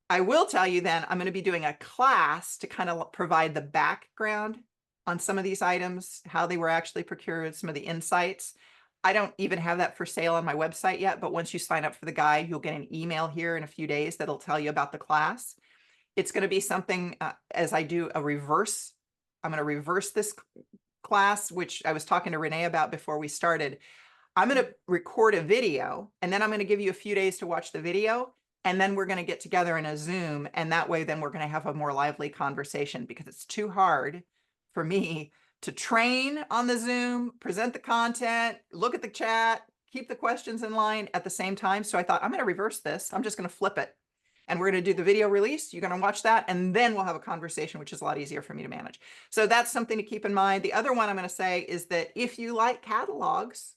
I will tell you then, I'm going to be doing a class to kind of provide the background on some of these items, how they were actually procured, some of the insights. I don't even have that for sale on my website yet, but once you sign up for the guide, you'll get an email here in a few days that'll tell you about the class. It's going to be something as I do a reverse. I'm going to reverse this class, which I was talking to Renee about before we started. I'm going to record a video and then I'm going to give you a few days to watch the video. And then we're going to get together in a Zoom. And that way, then we're going to have a more lively conversation because it's too hard for me to train on the Zoom, present the content, look at the chat, keep the questions in line at the same time. So I thought I'm going to reverse this. I'm just going to flip it. And we're going to do the video release. You're going to watch that. And then we'll have a conversation, which is a lot easier for me to manage. So that's something to keep in mind. The other one I'm going to say is that if you like catalogs,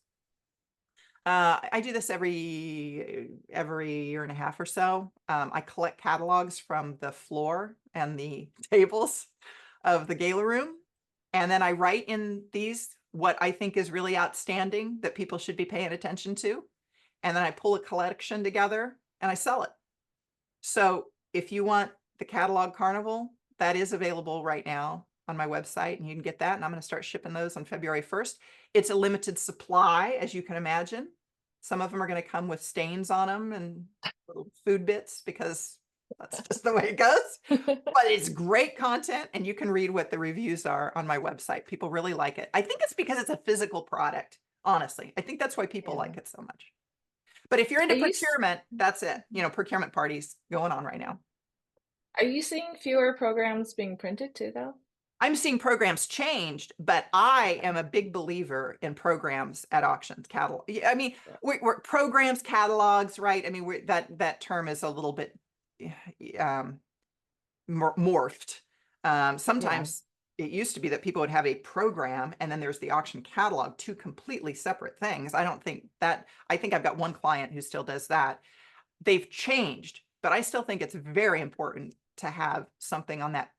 I do this every year and a half or so. I collect catalogs from the floor and the tables of the gala room. And then I write in these what I think is really outstanding that people should be paying attention to. And then I pull a collection together and I sell it. So if you want the catalog carnival, that is available right now on my website and you can get that. And I'm going to start shipping those on February 1st. It's a limited supply, as you can imagine. Some of them are going to come with stains on them and little food bits because that's just the way it goes. But it's great content and you can read what the reviews are on my website. People really like it. I think it's because it's a physical product, honestly. I think that's why people like it so much. But if you're into procurement, that's it. You know, procurement parties going on right now. Are you seeing fewer programs being printed too, though? I'm seeing programs changed, but I am a big believer in programs at auctions, catalog. I mean, we're programs, catalogs, right? I mean, that term is a little bit morphed. Sometimes it used to be that people would have a program and then there's the auction catalog, two completely separate things. I don't think that, I think I've got one client who still does that. They've changed, but I still think it's very important to have something on that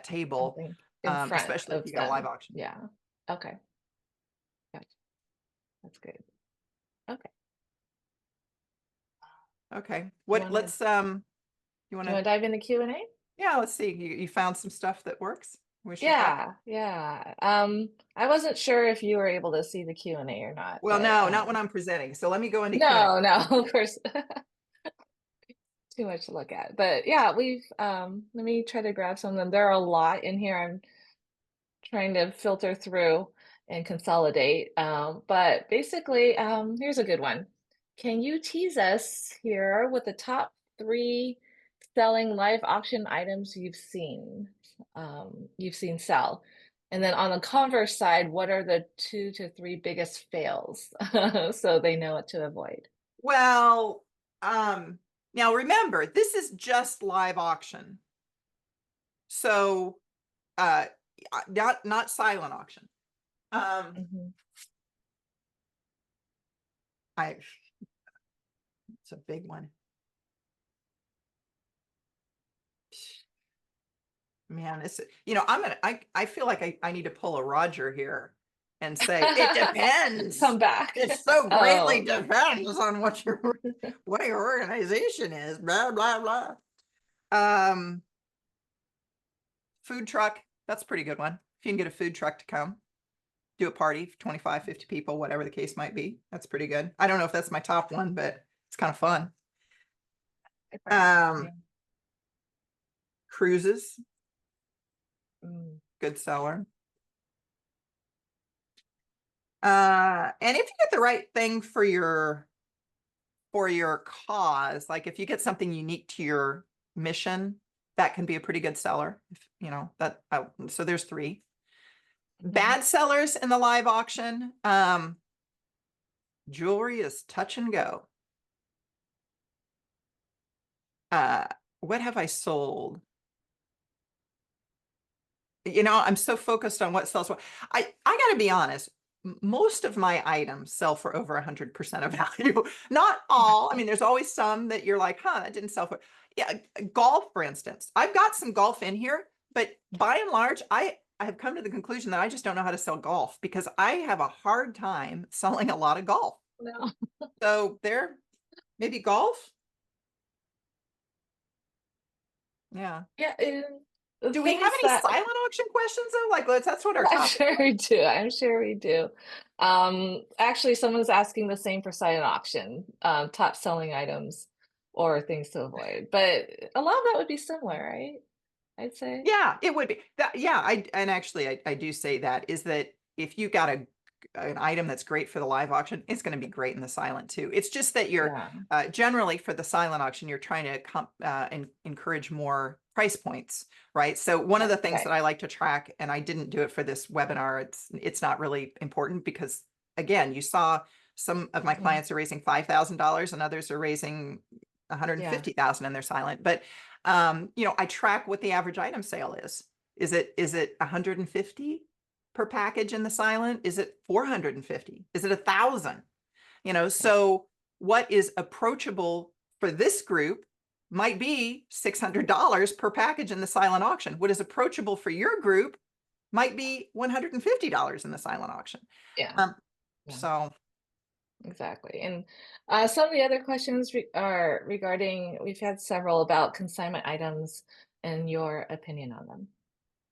table, Something in front especially if of you got a live them. auction. Yeah. Okay. Gotcha. That's good. Okay. Okay. You What, wanna let's, you want to, dive into Q&A? yeah, let's see. You found some stuff that works. We should talk. Yeah, yeah. I wasn't sure if you were able to see the Q&A or not, Well, but no, not when I'm presenting. So let me go into Q&A. no, no, of course. Too much to look at. But yeah, we've let me try to grab some of them. There are a lot in here. I'm trying to filter through and consolidate. But basically, here's a good one. Can you tease us here with the top three selling live auction items you've seen sell? And then on the converse side, what are the 2 to 3 biggest fails so they know what to avoid? Well, now remember, this is just live auction. So, not silent auction. Mhm. It's a big one. Man, it's, you know, I feel like I need to pull a Roger here and say, it depends. Come back. It so greatly Oh. depends on what your organization is, blah, blah, blah. Food truck, that's a pretty good one. If you can get a food truck to come do a party for 25, 50 people, whatever the case might be, that's pretty good. I don't know if that's my top one, but it's kind of fun. Yeah. Cruises, Mm. good seller. And if you get the right thing for your cause, like if you get something unique to your mission, that can be a pretty good seller. If, you know, that, so there's 3. Bad sellers in the live auction. Jewelry is touch and go. what have I sold? You know, I'm so focused on what sells. I got to be honest. Most of my items sell for over 100% of value. Not all. I mean, there's always some that you're like, huh, that didn't sell for. Yeah, golf, for instance. I've got some golf in here, but by and large, I have come to the conclusion that I just don't know how to sell golf because I have a hard time selling a lot of golf. No. So there, maybe golf. Yeah. Yeah, the Do we thing have is any that silent auction questions though? Like, that's what our I'm topic sure was. we do. I'm sure we do. Actually, someone's asking the same for silent auction, top selling items or things to avoid. But a lot of that would be similar, right? I'd say. Yeah, it would be that. Yeah, and actually, I do say that is that if you got an item that's great for the live auction, it's going to be great in the silent too. It's just that you're Yeah. generally for the silent auction, you're trying to encourage more price points, right? So one of Yeah. the things that Right. I like to track, and I didn't do it for this webinar, it's not really important because again, you saw some of my Hmm. clients are raising $5,000 and others are raising Yeah. 150,000 and they're silent, but you know, I track what the average item sale is. Is it 150 per package in the silent? Is it 450? Is it 1,000? You know, Yeah. so what is approachable for this group might be $600 per package in the silent auction. What is approachable for your group might be $150 in the silent auction. Yeah. Um, Yeah. so Exactly. And some of the other questions are regarding, we've had several about consignment items and your opinion on them.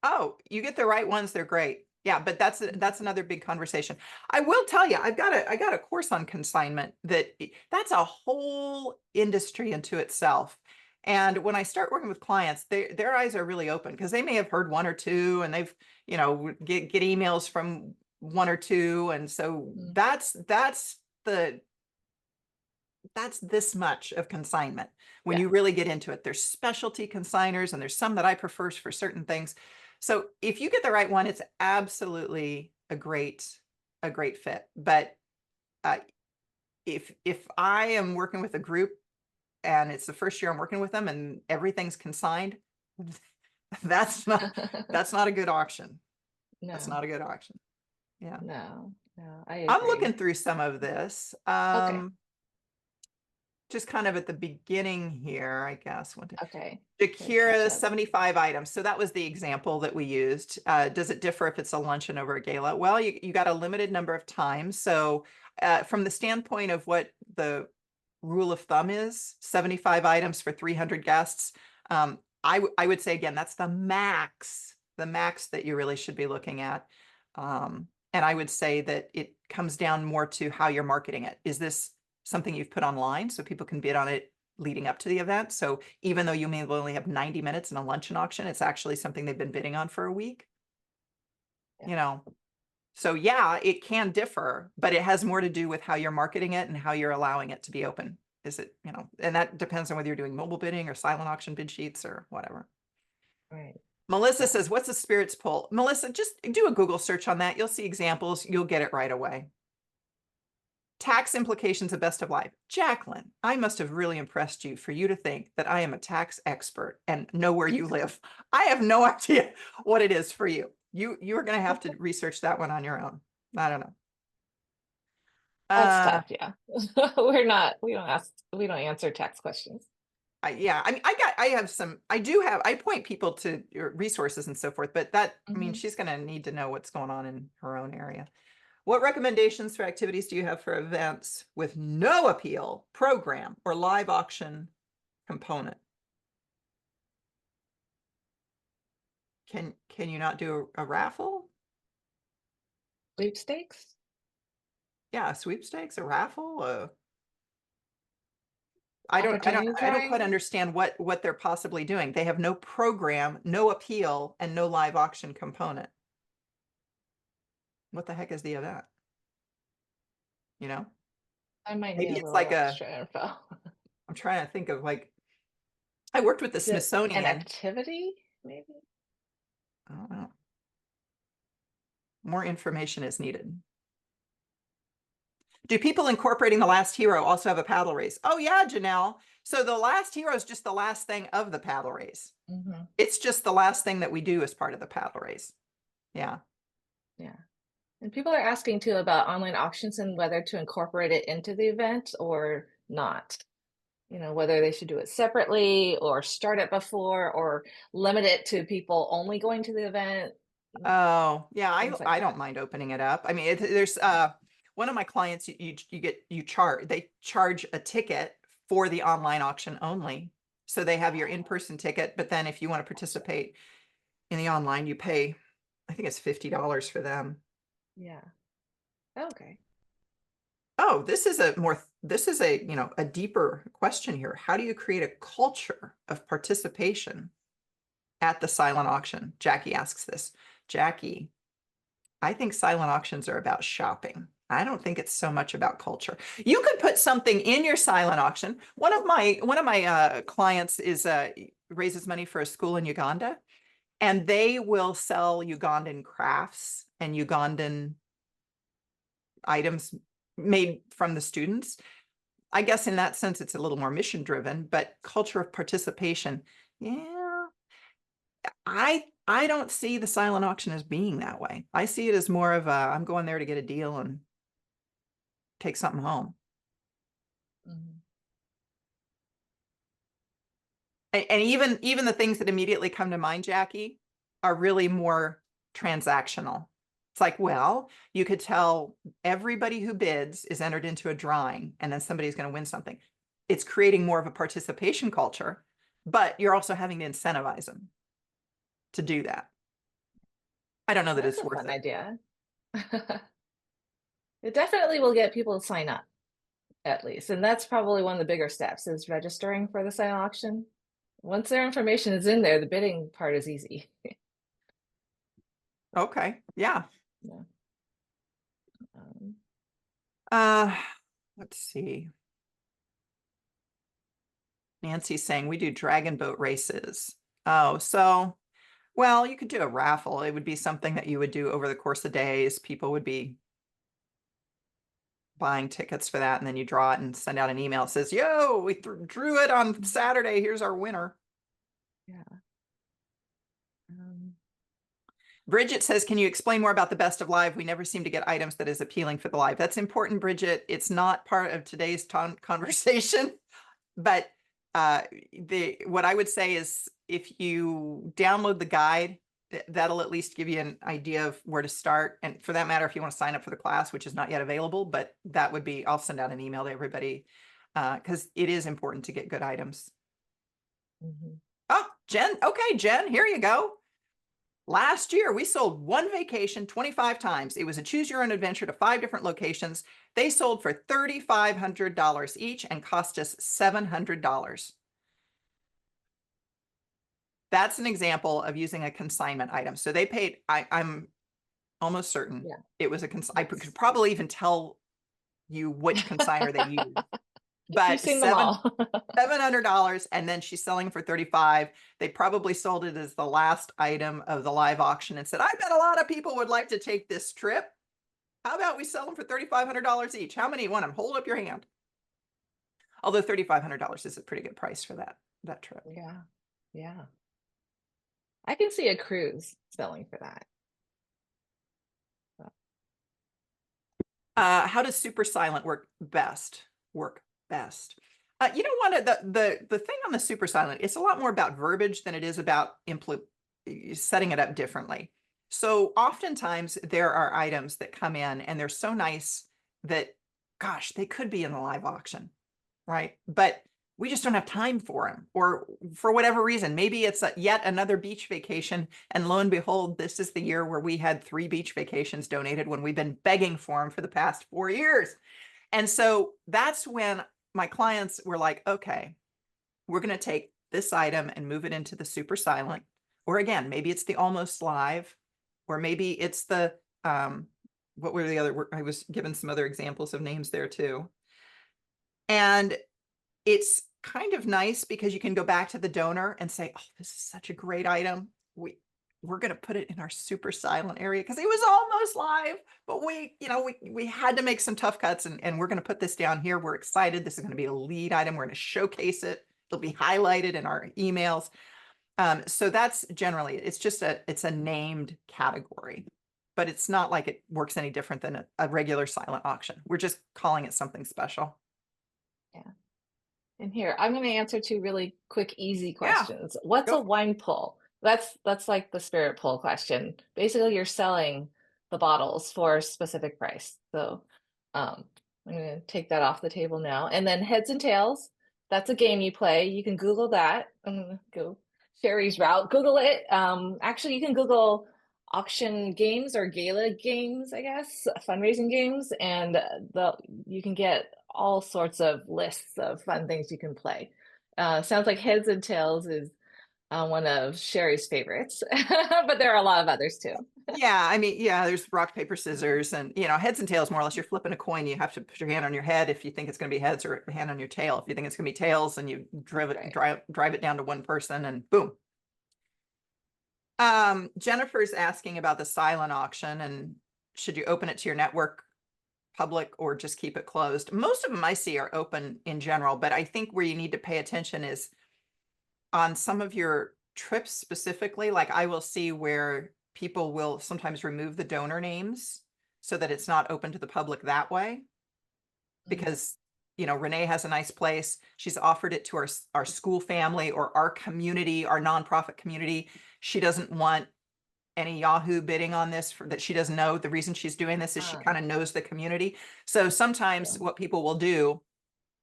Oh, you get the right ones, they're great. Yeah, but that's another big conversation. I will tell you, I got a course on consignment that's a whole industry into itself. And when I start working with clients, their eyes are really open because they may have heard one or two and they've, you know, get emails from one or two. And so Mm. the that's this much of consignment. When Yeah. you really get into it, there's specialty consigners and there's some that I prefer for certain things. So if you get the right one, it's absolutely a great fit. But uh, if I am working with a group and it's the first year I'm working with them and everything's consigned, that's not a good auction. That's No, not a good auction. Yeah. no, I I'm agree. looking through some of this. Okay. Just kind of at the beginning here, I guess. Okay. Good catch Shakira, up. 75 items. So that was the example that we used. Does it differ if it's a luncheon over a gala? Well, you got a limited number of times. So from the standpoint of what the rule of thumb is, 75 items for 300 guests, I would say, again, that's the max that you really should be looking at. And I would say that it comes down more to how you're marketing it. Is this something you've put online so people can bid on it leading up to the event? So even though you may only have 90 minutes in a luncheon auction, it's actually something they've been bidding on for a week, Yeah. you know. So yeah, it can differ, but it has more to do with how you're marketing it and how you're allowing it to be open. Is it, you know, and that depends on whether you're doing mobile bidding or silent auction bid sheets or whatever. Right. Melissa Right. says, what's a spirits pull? Melissa, just do a Google search on that. You'll see examples. You'll get it right away. Tax implications of best of life. Jacqueline, I must have really impressed you for you to think that I am a tax expert and know where you live. I have no idea what it is for you. You're going to have to research that one on your own. I don't know. That's Uh, tough, yeah. We don't answer tax questions. yeah, I mean, I point people to resources and so forth, but I mean, Hmm. she's going to need to know what's going on in her own area. What recommendations for activities do you have for events with no appeal, program, or live auction component? Can you not do a raffle? Sweepstakes? Yeah, a sweepstakes, a raffle. Opportunity I don't quite drawing? understand what they're possibly doing. They have no program, no appeal, and no live auction component. What the heck is the event? You know, I might need maybe a it's little like a. extra info. I'm trying to think of like I worked with the Is it an Smithsonian. activity, maybe? I don't know. More information is needed. Do people incorporating The Last Hero also have a paddle race? Oh yeah, Janelle. So the last hero is just the last thing of the paddle race. Hmm. It's just the last thing that we do as part of the paddle race. Yeah. Yeah. And people are asking too about online auctions and whether to incorporate it into the event or not. Whether they should do it separately or start it before or limit it to people only going to the event, Oh, yeah, things like I don't that. mind opening it up. I mean, there's one of my clients, you charge, they charge a ticket for the online auction only. So they have your in-person ticket, but then if you want to participate in the online, you pay, I think it's $50 for them. Yeah. Okay. Oh, this is a deeper question here. How do you create a culture of participation at the silent auction? Jackie asks this. Jackie, I think silent auctions are about shopping. I don't think it's so much about culture. You could put something in your silent auction. One of my clients is raises money for a school in Uganda, and they will sell Ugandan crafts and Ugandan items made from the students. I guess in that sense, it's a little more mission driven, but culture of participation. Yeah, I don't see the silent auction as being that way. I see it as more of a I'm going there to get a deal and take something home. Mhm. And even the things that immediately come to mind, Jackie, are really more transactional. It's like, well, you could tell everybody who bids is entered into a drawing, and then somebody's going to win something. It's creating more of a participation culture, but you're also having to incentivize them to do that. I don't know that That's it's a worth fun it. idea. It definitely will get people to sign up, at least. And that's probably one of the bigger steps is registering for the silent auction. Once their information is in there, the bidding part is easy. Okay. Yeah. Yeah. Um, Uh, let's see. Nancy's saying we do dragon boat races. Oh, so well, you could do a raffle. It would be something that you would do over the course of days. People would be buying tickets for that, and then you draw it and send out an email that says, "Yo, we drew it on Saturday. Here's our winner." yeah. Um, Bridget says, "Can you explain more about the best of live? We never seem to get items that is appealing for the live." That's important, Bridget. It's not part of today's conversation, but the what I would say is if you download the guide, that'll at least give you an idea of where to start. And for that matter, if you want to sign up for the class, which is not yet available, but that would be, I'll send out an email to everybody because it is important to get good items. mhm. Oh, Jen. Okay, Jen, here you go. Last year, we sold one vacation 25 times. It was a choose your own adventure to 5 different locations. They sold for $3,500 each and cost us $700. That's an example of using a consignment item. So they paid, I'm almost certain Yeah, it was I could that's probably even tell you which consigner they used, you've but seen them all. $700, and then she's selling for 35. They probably sold it as the last item of the live auction and said, I bet a lot of people would like to take this trip. How about we sell them for $3,500 each? How many want them? Hold up your hand. Although $3,500 is a pretty good price for that trip. Yeah, yeah. I can see a cruise selling for that. So, How does super silent work best? Work best. You don't want to the thing on the super silent. It's a lot more about verbiage than it is about setting it up differently. So oftentimes there are items that come in and they're so nice that, gosh, they could be in the live auction, right? But we just don't have time for them, or for whatever reason. Maybe it's yet another beach vacation, and lo and behold, this is the year where we had 3 beach vacations donated when we've been begging for them for the past 4 years. And so that's when my clients were like, okay, we're going to take this item and move it into the super silent. Or again, maybe it's the almost live, or maybe it's the, what were the other, I was given some other examples of names there too. And it's kind of nice because you can go back to the donor and say, oh, this is such a great item. we're going to put it in our super silent area because it was almost live, but we had to make some tough cuts, and we're going to put this down here. We're excited. This is going to be a lead item. We're going to showcase it. It'll be highlighted in our emails. So that's generally, it's a named category, but it's not like it works any different than a regular silent auction. We're just calling it something special. Yeah. And here, I'm going to answer two really quick, easy Yeah, questions. What's a go. wine pull? That's like the spirit pull question. Basically, you're selling the bottles for a specific price. So I'm going to take that off the table now. And then heads and tails, that's a game you play. You can Google that. I'm going to go Sherry's route. Google it. Actually, you can Google auction games or gala games, I guess, fundraising games, and you can get all sorts of lists of fun things you can play. Sounds like Heads and Tails is one of Sherry's favorites, but there are a lot of others too. Yeah, I mean, yeah, there's rock, paper, scissors, and heads and tails, more or less. You're flipping a coin. You have to put your hand on your head if you think it's going to be heads, or hand on your tail if you think it's going to be tails, and you Right. drive it down to one person, and boom. Jennifer's asking about the silent auction, and should you open it to your network public or just keep it closed? Most of them I see are open in general, but I think where you need to pay attention is on some of your trips specifically. Like, I will see where people will sometimes remove the donor names so that it's not open to the public that way. Mhm. Because Renee has a nice place. She's offered it to our school family or our community, our nonprofit community. She doesn't want any Yahoo bidding on this that she doesn't know. The reason she's doing this is she Ah, kind of knows the community. So sometimes yeah, what people will do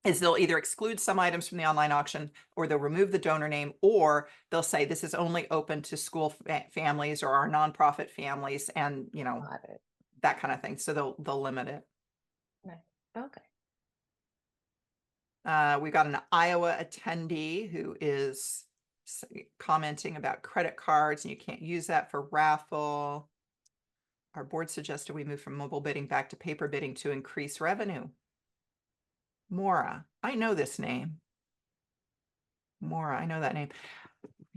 is they'll either exclude some items from the online auction, or they'll remove the donor name, or they'll say this is only open to school families or our nonprofit families, and got it. that kind of thing. So they'll limit it. Nice. Okay. We've got an Iowa attendee who is commenting about credit cards, and you can't use that for raffle. Our board suggested we move from mobile bidding back to paper bidding to increase revenue. Mora, I know this name. Mora, I know that name.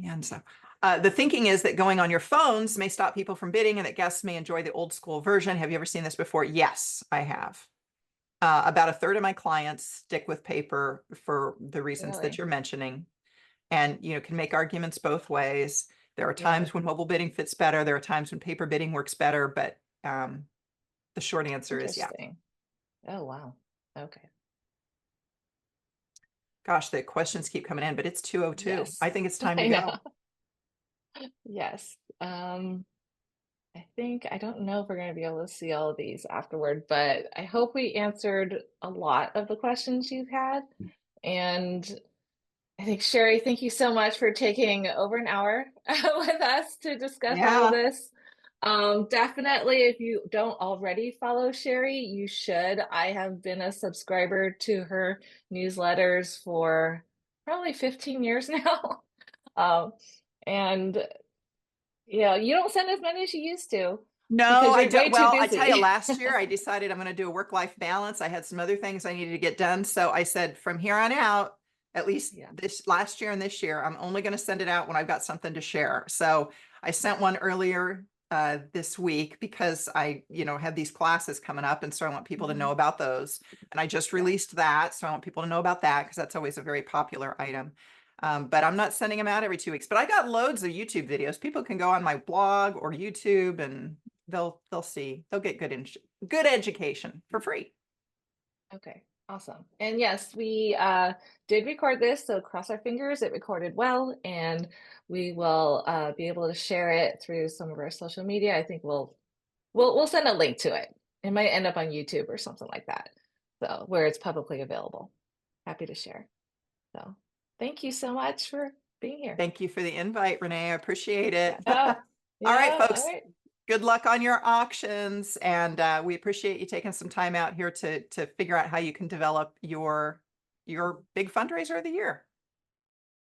And so the thinking is that going on your phones may stop people from bidding, and that guests may enjoy the old school version. Have you ever seen this before? Yes, I have. About a third of my clients stick with paper for the reasons that Really? you're mentioning, and can make arguments both ways. There are Yeah. times when mobile bidding fits better. There are times when paper bidding works better, but the short answer is yeah. Interesting. Oh, wow. Okay. Gosh, the questions keep coming in, but it's 2:02. Yes. I think it's time to I go. know. Yes. I don't know if we're going to be able to see all of these afterward, but I hope we answered a lot of the questions you've had. And I think, Sherry, thank you so much for taking over an hour with us to discuss all of Yeah. this. Definitely, if you don't already follow Sherry, you should. I have been a subscriber to her newsletters for probably 15 years now. Um, and you don't send as many as you used to No, because I you're don't. way too Well, I tell you, busy. last year I decided I'm going to do a work-life balance. I had some other things I needed to get done. So I said from here on out, at least Yeah, this last year and this year, I'm only going to send it out when I've got something to share. So I sent one earlier this week because I had these classes coming up. And so I want people to know hmm about those. And I just yeah, released that. So I want people to know about that because that's always a very popular item. But I'm not sending them out every 2 weeks. But I got loads of YouTube videos. People can go on my blog or YouTube, and they'll see. They'll get good education for free. okay, awesome. And yes, we did record this, so cross our fingers it recorded well, and we will be able to share it through some of our social media. I think we'll send a link to it. It might end up on YouTube or something like that, so where it's publicly available. Happy to share. So thank you so much for being here. Thank you for the invite, Renee. I appreciate it. Yeah. Oh, All right, yeah. All folks. right. Good luck on your auctions, and we appreciate you taking some time out here to figure out how you can develop your big fundraiser of the year.